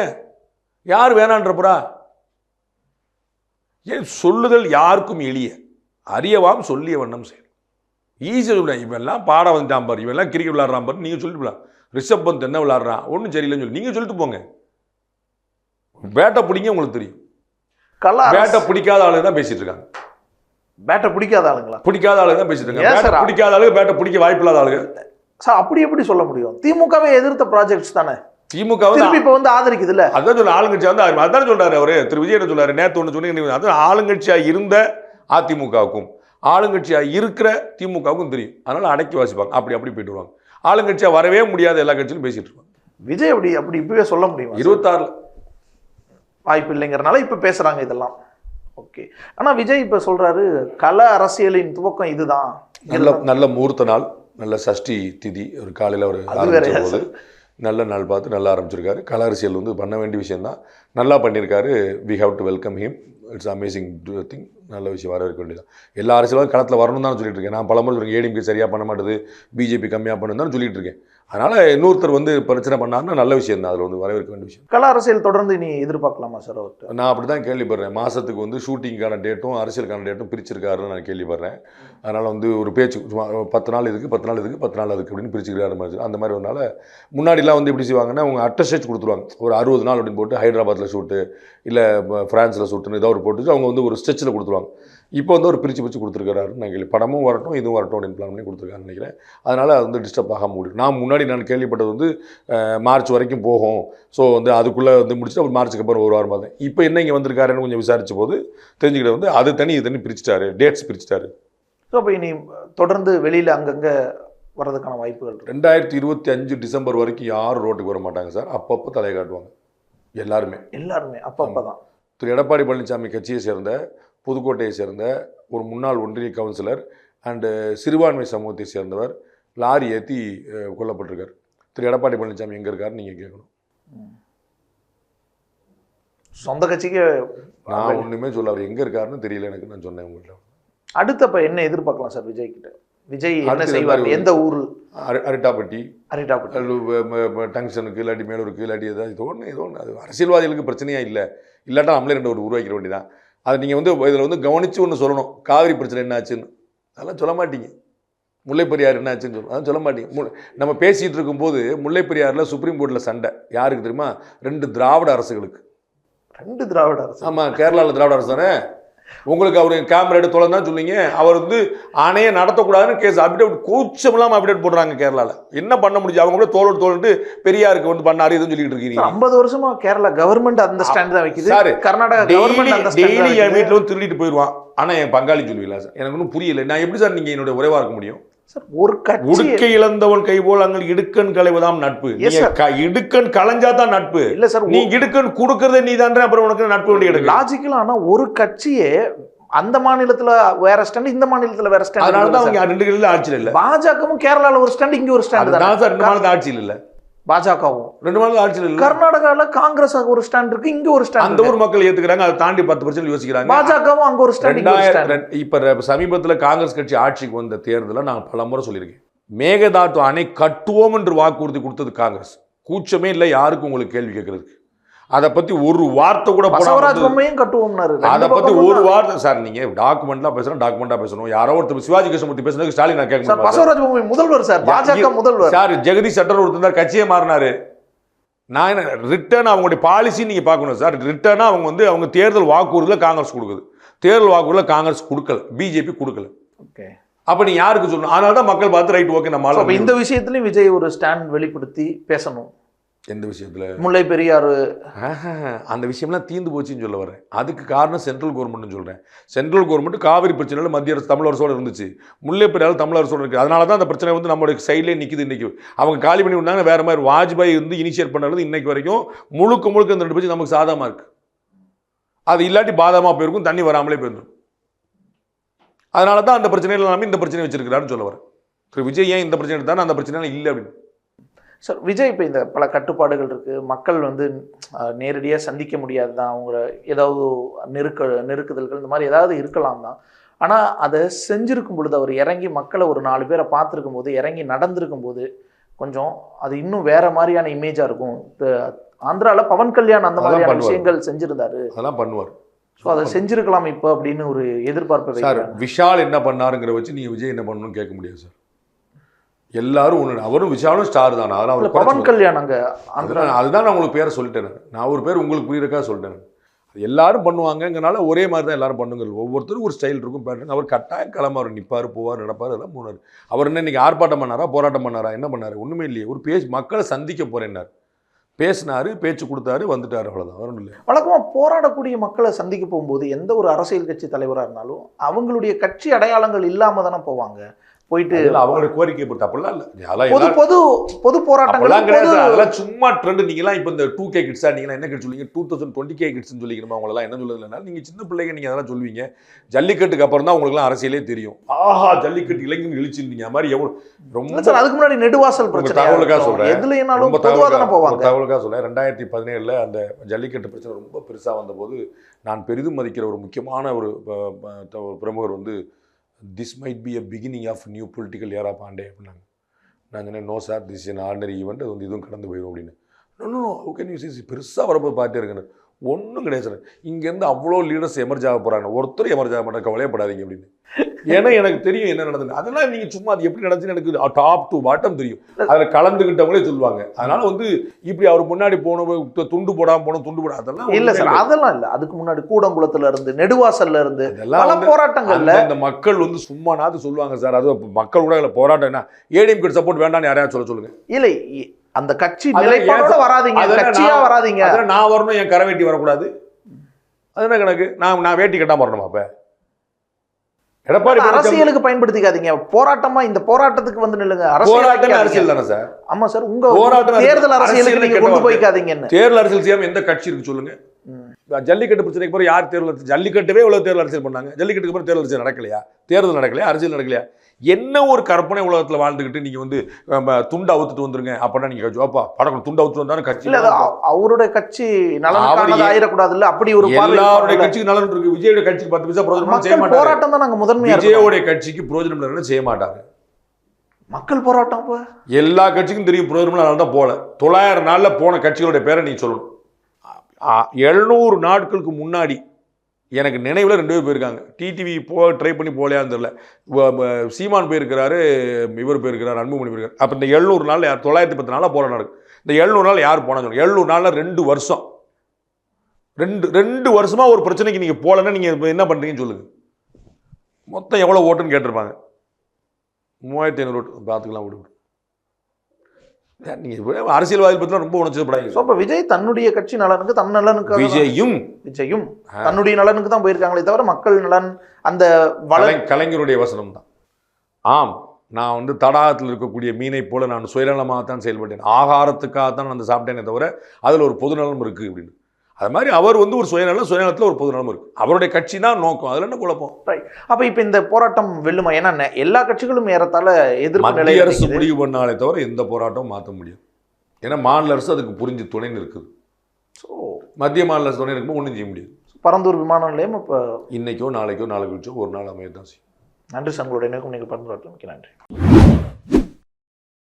யார் வேணான்றப்பரா? ஏன் சொல்லுதல் யாருக்கும் எளிய, அறியவாம் சொல்லிய வண்ணம் செய்யும். ஈஸியாக சொல்லுவேன். இவெல்லாம் பாட வந்துட்டான் பாரு, இவெல்லாம் கிரிக்கெட் விளாட்றான் பாரு, நீங்கள் சொல்லிட்டு போகலாம். ரிஷப் பந்த் என்ன விளாட்றான் ஒன்றும் சரியில்லைன்னு சொல்லி நீங்கள் சொல்லிட்டு போங்க. பேட்டை பிடிங்க, உங்களுக்கு தெரியும். பேட்டை பிடிக்காத ஆளுங்க தான் பேசிட்டு இருக்காங்க. பேட்டை பிடிக்காத ஆளுங்களா? பிடிக்காத ஆளுங்க தான் பேசிட்டு இருக்காங்க. பிடிக்காத ஆளுங்க, பேட்டை பிடிக்க வாய்ப்பு இல்லாத ஆளுங்க சார். அப்படி எப்படி சொல்ல முடியும்? திமுகவே எதிர்த்த ப்ராஜெக்ட்ஸ் தானே திமுக இப்ப வந்து ஆதரிக்குது இல்ல. அதான் சொல்ல ஆளுங்கட்சியா வந்து அதான் சொல்றாரு அவரு. திரு விஜய் என்ன சொல்றாரு, நேற்று ஒன்று சொன்னீங்க. அதான் ஆளுங்கட்சியா இருந்த அதிமுகவுக்கும் ஆளுங்கட்சியா இருக்கிற திமுகவுக்கும் தெரியும். அதனால அடக்கி வாசிப்பாங்க. அப்படி போயிட்டு வருவாங்க. ஆளுங்கட்சியா வரவே முடியாத எல்லா கட்சியிலும் பேசிட்டு இருப்பாங்க. விஜய் அப்படி இப்பவே சொல்ல முடியுமா? 26 வாய்ப்பு இல்லைங்கிறனால இப்ப பேசுறாங்க இதெல்லாம். ஓகே. ஆனா விஜய் இப்ப சொல்றாரு கள அரசியலின் துவக்கம் இதுதான். நல்ல முகூர்த்த நாள், நல்ல சஷ்டி திதி, ஒரு காலையில் ஒரு ஆரம்பிச்ச போது நல்ல நாள் பார்த்து நல்லா ஆரம்பிச்சிருக்காரு. கள அரசியல் வந்து பண்ண வேண்டிய விஷயம்தான், நல்லா பண்ணியிருக்காரு. We have to welcome him. It's amazing thing. நல்ல விஷயம், வரவேற்க வேண்டியதான். எல்லா அரசியலும் களத்தில் வரணும் தான் சொல்லிட்டு இருக்கேன். நான் பலமுறை சொல்லியிருக்கேன், ஏடிஎம்கே சரியாக பண்ண மாட்டேது, பிஜேபி கம்மியாக பண்ணுன்னு தான் சொல்லிட்டு இருக்கேன். அதனால் இன்னொருத்தர் வந்து பிரச்சனை பண்ணாருன்னா நல்ல விஷயம் தான், அதில் வந்து வரவேற்க வேண்டிய விஷயம். கள அரசியல் தொடர்ந்து நீ எதிர்பார்க்கலாமா சார் அவர்கிட்ட? நான் அப்படி தான் கேள்விப்படுறேன். மாதத்துக்கு வந்து ஷூட்டிங்கான டேட்டும் அரசியலுக்கான டேட்டும் பிரிச்சிருக்காருன்னு நான் கேள்விப்படுறேன். அதனால் வந்து ஒரு பேச்சு 10 நாள் இதுக்கு 10 நாள் இதுக்கு 10 நாள் அதுக்கு அப்படின்னு பிரிச்சுக்கிறாரு மாதிரி. அந்த மாதிரி ஒன்றால் முன்னாடிலாம் வந்து எப்படி செய்வாங்கன்னா அவங்க அட்டஸ்டேஜ் கொடுத்துருவாங்க. ஒரு 60 நாள் அப்படின்னு போட்டு ஹைதராபாத்தில் ஷூட்டு இல்லை ஃப்ரான்ஸில் ஷூட்டுன்னு ஏதாவது ஒரு போட்டு அவங்க வந்து ஒரு ஸ்ட்ரெச்சில் கொடுத்துருவாங்க. இப்போ வந்து ஒரு பிரித்து கொடுத்துருக்காருன்னு நான் கேள்வி. படமும் வரட்டும் இதுவும் வரட்டும் அப்படின்னு பிளான் பண்ணி கொடுத்துருக்காருன்னு நினைக்கிறேன். அதனால் அது வந்து டிஸ்டர்ப் ஆகாமல் முடியும். நான் கேள்விப்பட்டது வந்து மார்ச் வரைக்கும் போகும். ஸோ வந்து அதுக்குள்ளே வந்து முடிச்சுட்டு அப்புறம் மார்ச்சுக்கு அப்புறம் ஒரு வாரம் தான். இப்போ என்ன இங்கே வந்திருக்காருன்னு கொஞ்சம் விசாரித்த போது தெரிஞ்சுக்கிட்ட வந்து அது தனி இது தனி பிரிச்சுட்டாரு, டேட்ஸ் பிரிச்சுட்டாரு. ஸோ அப்போ இனி தொடர்ந்து வெளியில் அங்கங்கே வர்றதுக்கான வாய்ப்புகள் 2025 டிசம்பர் வரைக்கும் யாரும் ரோட்டுக்கு வர மாட்டாங்க சார். அப்பப்போ தலையை காட்டுவாங்க எல்லாருமே அப்பப்போ தான். திரு எடப்பாடி பழனிசாமி கட்சியை சேர்ந்த, புதுக்கோட்டையை சேர்ந்த ஒரு முன்னாள் ஒன்றிய கவுன்சிலர் அண்டு சிறுபான்மை சமூகத்தை சேர்ந்தவர் லாரி ஏற்றி கொல்லப்பட்டிருக்கார். திரு எடப்பாடி பழனிசாமி எங்கே இருக்காருன்னு நீங்கள் கேட்கணும். சொந்த கட்சிக்கு நான் ஒன்றுமே சொல்ல, அவர் எங்கே இருக்காருன்னு தெரியல எனக்கு. நான் சொன்னேன் உங்கள்கிட்ட. அடுத்தப்ப என்ன எதிர்பார்க்கலாம் சார் விஜய் கிட்ட? விஜய் என்ன செய்வார்? எந்த ஊர்? அரிட்டாப்பட்டி டங்ஷனுக்கு இல்லாட்டி மேலூருக்கு இல்லாட்டி ஏதாவது இது ஒன்று அது அரசியல்வாதிகளுக்கு பிரச்சனையாக இல்லாட்டா நம்மளே 2 ஊர் உருவாக்கிற வேண்டியதான். அதை நீங்கள் வந்து இதில் வந்து கவனித்து ஒன்று சொல்லணும். காவிரி பிரச்சனை என்ன ஆச்சுன்னு அதெல்லாம் சொல்ல மாட்டீங்க. முல்லை பெரியார் என்ன ஆச்சுன்னு சொல்லணும், அதான் சொல்ல மாட்டீங்க. நம்ம பேசிகிட்டு இருக்கும்போது முல்லை பெரியாரில் சுப்ரீம் கோர்ட்டில் சண்டை யாருக்கு தெரியுமா? 2 திராவிட அரசுகளுக்கு. 2 திராவிட அரசு? ஆமாம், கேரளாவில் திராவிட அரசு தானே. உங்களுக்கு அவர் கேமரா எடுத்து தொலைந்தான் சொன்னீங்க. அவர் வந்து அணையை நடத்தக்கூடாதுன்னு கேஸ் அப்டேட் கூச்சம் இல்லாமல் அப்டேட் போடுறாங்க கேரளாவில். என்ன பண்ண முடியும்? அவங்க கூட தோல்ட்டு பெரியாருக்கு வந்து பண்ணாரு இதுன்னு சொல்லிட்டு இருக்கீங்க. 50 வருஷமா கேரளா கவர்மெண்ட் அந்த ஸ்டாண்ட் தான் வைக்குது சார். கர்நாடகா கவர்மெண்ட் டெய்லி என் வீட்டில் வந்து திருடிட்டு போயிடுவான். ஆனால் என் பங்காளி சொல்லுவீங்களா சார்? எனக்கு ஒன்றும் புரியல. நான் எப்படி சார் நீங்கள் என்னுடைய உறவா இருக்க முடியும்? உடுக்கை இழந்தவன் கை போல் அங்கே இடுக்கன் களைவதாம் நட்பு. இடுக்கன் களைஞ்சாதான் நட்பு. இல்ல சார், நீ இடுக்கன் கொடுக்கறதே நீ தானே, அப்புறம் உனக்கு நட்பு வேண்டிய எடுக்க லாஜிக்கலா. ஆனா ஒரு கட்சியே அந்த மாநிலத்துல வேற ஸ்டாண்ட், இந்த மாநிலத்துல வேற ஸ்டாண்ட். அதனால தான் அவங்க 2 இடத்துல ஆட்சியில் இல்ல. பாஜகவும் கேரளால ஒரு ஸ்டாண்ட், இங்க ஒரு ஸ்டாண்ட் தான் சார். 2 மாநிலத்தில் ஆட்சியில் இல்ல. பாஜகவும் 2 மாநிலத்தில் ஆட்சியில் இல்ல. கர்நாடகால காங்கிரஸ் ஒரு ஸ்டாண்ட் இருக்கு, இங்க ஒரு ஸ்டாண்ட். அந்த ஊர் மக்கள் ஏத்துக்கிறாங்க, அதை தாண்டி 10% யோசிக்கிறாங்க. பாஜகவும் அங்க ஒரு ஸ்டாண்ட். இப்ப சமீபத்தில் காங்கிரஸ் கட்சி ஆட்சிக்கு வந்த தேர்தலில் நான் பல முறை சொல்லியிருக்கேன், மேகதாட்டு அணை கட்டுவோம் என்று வாக்குறுதி கொடுத்தது காங்கிரஸ். கூச்சமே இல்லை யாருக்கும் உங்களுக்கு கேள்வி கேட்கறதுக்கு. அதை பத்தி ஒரு வார்த்தை கூட கட்டுவோம்னாரு. அதை பத்தி ஒரு வார்த்தை சார். நீங்க டாக்குமெண்ட்லாம் பேசணும். யாரோ ஒருத்தர் சிவாஜி கிருஷ்ணமூர்த்தி பேசுறதுக்கு ஸ்டாலின் நான் கேட்க பசவராஜ் பொம்மை முதல்வர் சார், பாஜக முதல்வர் சார். ஜெகதீஷ் ஷட்டர் ஒருத்தர் கட்சியே மாறினாரு. நான் என்ன ரிட்டர்ன் அவங்களுடைய பாலிசி நீங்க பார்க்கணும் சார். ரிட்டர்னா அவங்க வந்து அவங்க தேர்தல் வாக்குறுதியில் காங்கிரஸ் கொடுக்குது. தேர்தல் வாக்குறுதியில் காங்கிரஸ் கொடுக்கல, பிஜேபி கொடுக்கல. ஓகே, அப்ப நீ யாருக்கு சொல்லணும்? அதனால தான் மக்கள் பார்த்து ரைட் ஓகே நம்ம இந்த விஷயத்துலயும் விஜய் ஒரு ஸ்டாண்ட் வெளிப்படுத்தி பேசணும். எந்த விஷயத்துல? முல்லை பெரியாறு அந்த விஷயம்லாம் தீர்ந்து போச்சுன்னு சொல்ல வரேன். அதுக்கு காரணம் சென்ட்ரல் கவர்மெண்ட்னு சொல்றேன். சென்ட்ரல் கவர்மெண்ட் காவிரி பிரச்சனையில் மத்திய அரசு தமிழ் அரசோட இருந்துச்சு, முல்லை பெரியாறு தமிழ் அரசோட இருக்கு. அதனால தான் அந்த பிரச்சனை வந்து நம்மளுடைய சைட்லேயே நிற்குது. இன்னைக்கு அவங்க காலி பண்ணி விட்டாங்க, வேற மாதிரி வாஜ்பாய் வந்து இனிஷியேட் பண்ணது இன்னைக்கு வரைக்கும் முழுக்க இந்த 2 பேச்சு நமக்கு சாதகமாக இருக்கு. அது இல்லாட்டி பாதகமாக போயிருக்கும், தண்ணி வராமலே போயிருக்கும். அதனால தான் அந்த பிரச்சனைகள் எல்லாமே இந்த பிரச்சனை வச்சிருக்கிறாருன்னு சொல்ல வரேன். திரு விஜய் ஏன் இந்த பிரச்சனை எடுத்தாரு, அந்த பிரச்சனை இல்லை அப்படின்னு. சார் விஜய் இப்போ இந்த பல கட்டுப்பாடுகள் இருக்குது, மக்கள் வந்து நேரடியாக சந்திக்க முடியாது தான், அவங்க ஏதாவது நெருக்குதல்கள் இந்த மாதிரி ஏதாவது இருக்கலாம் தான். ஆனால் அதை செஞ்சுருக்கும் பொழுது அவர் இறங்கி மக்களை ஒரு 4 பேரை பார்த்துருக்கும் போது, இறங்கி நடந்திருக்கும் போது கொஞ்சம் அது இன்னும் வேற மாதிரியான இமேஜாக இருக்கும். இப்போ ஆந்திராவில் பவன் கல்யாண் அந்த மாதிரியான விஷயங்கள் செஞ்சுருந்தாரு, அதெல்லாம் பண்ணுவார். ஸோ அதை செஞ்சுருக்கலாம் இப்போ அப்படின்னு ஒரு எதிர்பார்ப்பு. சார் விஷால் என்ன பண்ணாருங்கிற வச்சு நீங்கள் விஜய் என்ன பண்ணணும்னு கேட்க முடியாது சார். எல்லாரும் ஒன்று, அவரும் விஷாலும் ஸ்டார் தான். அதெல்லாம் பவன் கல்யாண் அங்கே அதுதான் நான் உங்களுக்கு பேரை சொல்லிட்டேன். நான் ஒரு பேர் உங்களுக்கு புரியுறக்கா சொல்லிட்டேன். எல்லாரும் பண்ணுவாங்கங்கிறனால ஒரே மாதிரி தான் எல்லாரும் பண்ணுங்கிறது. ஒவ்வொருத்தரும் ஒரு ஸ்டைல் இருக்கும், பேட்டர்ன். அவர் கட்டாயம் கிளம்ப, அவர் நிற்பார், போவார், நடப்பார், அதெல்லாம் போனார். அவர் என்ன இன்னைக்கு ஆர்ப்பாட்டம் பண்ணாரா, போராட்டம் பண்ணாரா, என்ன பண்ணார்? ஒன்றுமே இல்லையே. ஒரு மக்களை சந்திக்க போறேன்னார், பேசினாரு, பேச்சு கொடுத்தாரு, வந்துட்டார், அவ்வளோதான். வரணும் இல்லை. வழக்கமாக போராடக்கூடிய மக்களை சந்திக்க போகும்போது எந்த ஒரு அரசியல் கட்சி தலைவராக இருந்தாலும் அவங்களுடைய கட்சி அடையாளங்கள் இல்லாமல் தானே போவாங்க. போயிட்டு அவங்களுடைய கோரிக்கை போட்டு அப்படிலாம் இல்லை. பொது போராட்டங்கள் கிடையாது. அதெல்லாம் சும்மா ட்ரெண்ட். நீங்களாம் இப்போ இந்த 2K கிட்ஸா, நீங்களாம் என்ன கிட்ஸ் சொல்லுவீங்க? 2020K கிட்ஸ்ன்னு சொல்லிக்கணுமா? அவங்களெல்லாம் என்ன சொல்லுறதுனால நீங்கள் சின்ன பிள்ளைங்க, நீங்கள் அதெல்லாம் சொல்லுவீங்க. ஜல்லிக்கட்டுக்கு அப்புறம் தான் உங்களுக்குலாம் அரசியலே தெரியும். ஆஹா, ஜல்லிக்கட்டு இளைஞர்கள் இழிச்சுருந்தீங்க மாதிரி எவ்வளோ ரொம்ப. சார் அதுக்கு முன்னாடி நெடுவாசல் பிரச்சனை தகவலுக்காக சொல்கிறேன், எதுலையும் தகவலுக்காக சொல்கிறேன். 2017 அந்த ஜல்லிக்கட்டு பிரச்சனை ரொம்ப பெருசாக வந்தபோது நான் பெரிதும் மதிக்கிற ஒரு முக்கியமான ஒரு பிரமுகர் வந்து, this might be a beginning of new political era Pandey அப்படின்னாங்க. நான் சொன்னேன், no sir, this in ordinary event, அது வந்து இதுவும் கடந்து போயிடும் அப்படின்னு. No how can you see பெருசாக வரப்போது பார்த்துட்டே இருக்குன்னு. ஒன்றும் கிடையாது சார், இங்கேருந்து அவ்வளோ லீடர்ஸ் எமர்ஜ் ஆக போகிறாங்க, ஒருத்தர் எமர்ஜ் ஆக மாட்டாங்க, கவலையப்படாதீங்க அப்படின்னு. ஏன்னா எனக்கு தெரியும் என்ன நடந்தது. அதெல்லாம் நீங்கள் சும்மா அது எப்படி நடந்துச்சுன்னு எனக்கு டாப் டு பாட்டம் தெரியும். அதில் கலந்துக்கிட்டவங்களே சொல்லுவாங்க. அதனால வந்து இப்படி அவர் முன்னாடி போன துண்டு போடாமல் போனோம், துண்டு போட அதெல்லாம் இல்லை சார், அதெல்லாம் இல்லை. அதுக்கு முன்னாடி கூடங்குளத்துல இருந்து, நெடுவாசல்ல இருந்து பல போராட்டங்கள்ல இந்த மக்கள் வந்து சும்மானாவது சொல்லுவாங்க சார். அது மக்கள் கூட போராட்டம் என்ன, ஏடிஎம்கே சப்போர்ட் வேண்டாம்னு யாரையாவது சொல்லுங்க. இல்லை, அந்த கட்சி நிலைப்பாடோட வராதீங்க, கட்சியா வராதீங்க. நான் வரணும், என் கரை வேட்டி வரக்கூடாது, அது என்ன கணக்கு? நான் வேட்டி கட்டாம வரணுமா? அப்ப எடப்பாடி அரசியலுக்கு பயன்படுத்திக்காதீங்க. போராட்டமா இந்த போராட்டத்துக்கு வந்து நில்லுங்க. அரசியல் தானே சார். ஆமா சார், உங்க போராட்டம் தேர்தல் அரசியலுக்கு நீங்க கொண்டு போய்க்காதீங்க. தேர்தல் அரசியல் செய்யாம எந்த கட்சி இருக்கு சொல்லுங்க? ஜல்லிக்கட்டு பிரச்சனைக்கு அப்புறம் யார் தேர்தல்? ஜல்லிக்கட்டுவே எவ்வளவு தேர்தல் அரசியல் பண்ணாங்க. ஜல்லிக்கட்டுக்கு அப்புறம் தேர்தல் அரசியல் நடக்கலையா? தேர்தல் நடக்கலையா? அரசியல் நடக்கலையா? என்ன ஒரு கற்பனை உலகத்தில் வாழ்ந்துக்கிட்டு நீங்க வந்து துண்டு அவுத்துட்டு வந்துருங்க அப்படின்னா நீங்க ஜோப்பா படக்கும் துண்டு அவுத்து வந்தாலும் கட்சி அவருடைய கட்சி நலன் ஆயிடக்கூடாது இல்ல? அப்படி ஒரு எல்லாருடைய கட்சிக்கு நலன் இருக்கு. விஜயோட கட்சிக்கு 10 பைசா பிரயோஜனம் செய்ய மாட்டாங்க. போராட்டம் தான் நாங்க முதன்மையா விஜயோட கட்சிக்கு பிரயோஜனம் இல்லைன்னு செய்ய மாட்டாங்க. மக்கள் போராட்டம் எல்லா கட்சிக்கும் தெரியும் பிரயோஜனம் தான் போல. 900 நாள்ல போன கட்சிகளுடைய பேரை நீ சொல்லணும். 700 நாட்களுக்கு முன்னாடி எனக்கு நினைவில் 2 பேர் போயிருக்காங்க. டிடிவி ட்ரை பண்ணி போகலையான்னு தெரியல. சீமான் போயிருக்கிறாரு, இவர் போயிருக்கிறார், அன்புமணி போயிருக்காரு. அப்போ இந்த 700 நாள் 910 நாளாக போகிற நடக்கும். இந்த 700 நாள் யார் போனாங்க? 700 நாளில் 2 வருஷம், 2 வருஷமாக ஒரு பிரச்சனைக்கு நீங்கள் போகலன்னா நீங்கள் என்ன பண்ணுறீங்கன்னு சொல்லுங்கள். மொத்தம் எவ்வளோ ஓட்டுன்னு கேட்டிருப்பாங்க. 3500 ஓட்டு பார்த்துக்கலாம். விடு நீங்கள் அரசியல்வாதி பற்றிலாம் ரொம்ப உணர்ச்சிப்படாங்க. விஜய் தன்னுடைய கட்சி நலனுக்கு, தன் நலனுக்கு, விஜயும் தன்னுடைய நலனுக்கு தான் போயிருக்காங்களே தவிர மக்கள் நலன் அந்த கலைஞருடைய வசனம் தான். ஆம், நான் வந்து தடாகத்தில் இருக்கக்கூடிய மீனை போல நான் சுயநலமாகத்தான் செயல்பட்டேன், ஆகாரத்துக்காகத்தான் நான் சாப்பிட்டேனே தவிர அதில் ஒரு பொதுநலம் இருக்குது அப்படின்னு. அது மாதிரி அவர் வந்து ஒரு சுயநலத்தில் ஒரு பொதுநலம் இருக்கு. அவருடைய கட்சி தான் நோக்கம். அதில் என்ன குழப்பம்? அப்போ இப்போ இந்த போராட்டம் வெல்லுமா? ஏன்னா எல்லா கட்சிகளும் ஏறத்தாழ எதிர்ப்பு மத்திய அரசு முடிவு பண்ணாலே தவிர எந்த போராட்டமும் மாற்ற முடியும். ஏன்னா மாநில அரசு அதுக்கு புரிஞ்சு துணைன்னு இருக்குது. ஸோ மத்திய மாநில அரசு துணை இருக்கும்போது ஒன்றும் செய்ய முடியாது. பரந்தூர் விமான நிலையம் இப்போ இன்னைக்கோ நாளைக்கோ நாளைக்கு ஒரு நாள் அமையத்தான் செய்யும். நன்றி சார், உங்களுடைய நேரம் நீங்கள் பரந்தூர். நன்றி.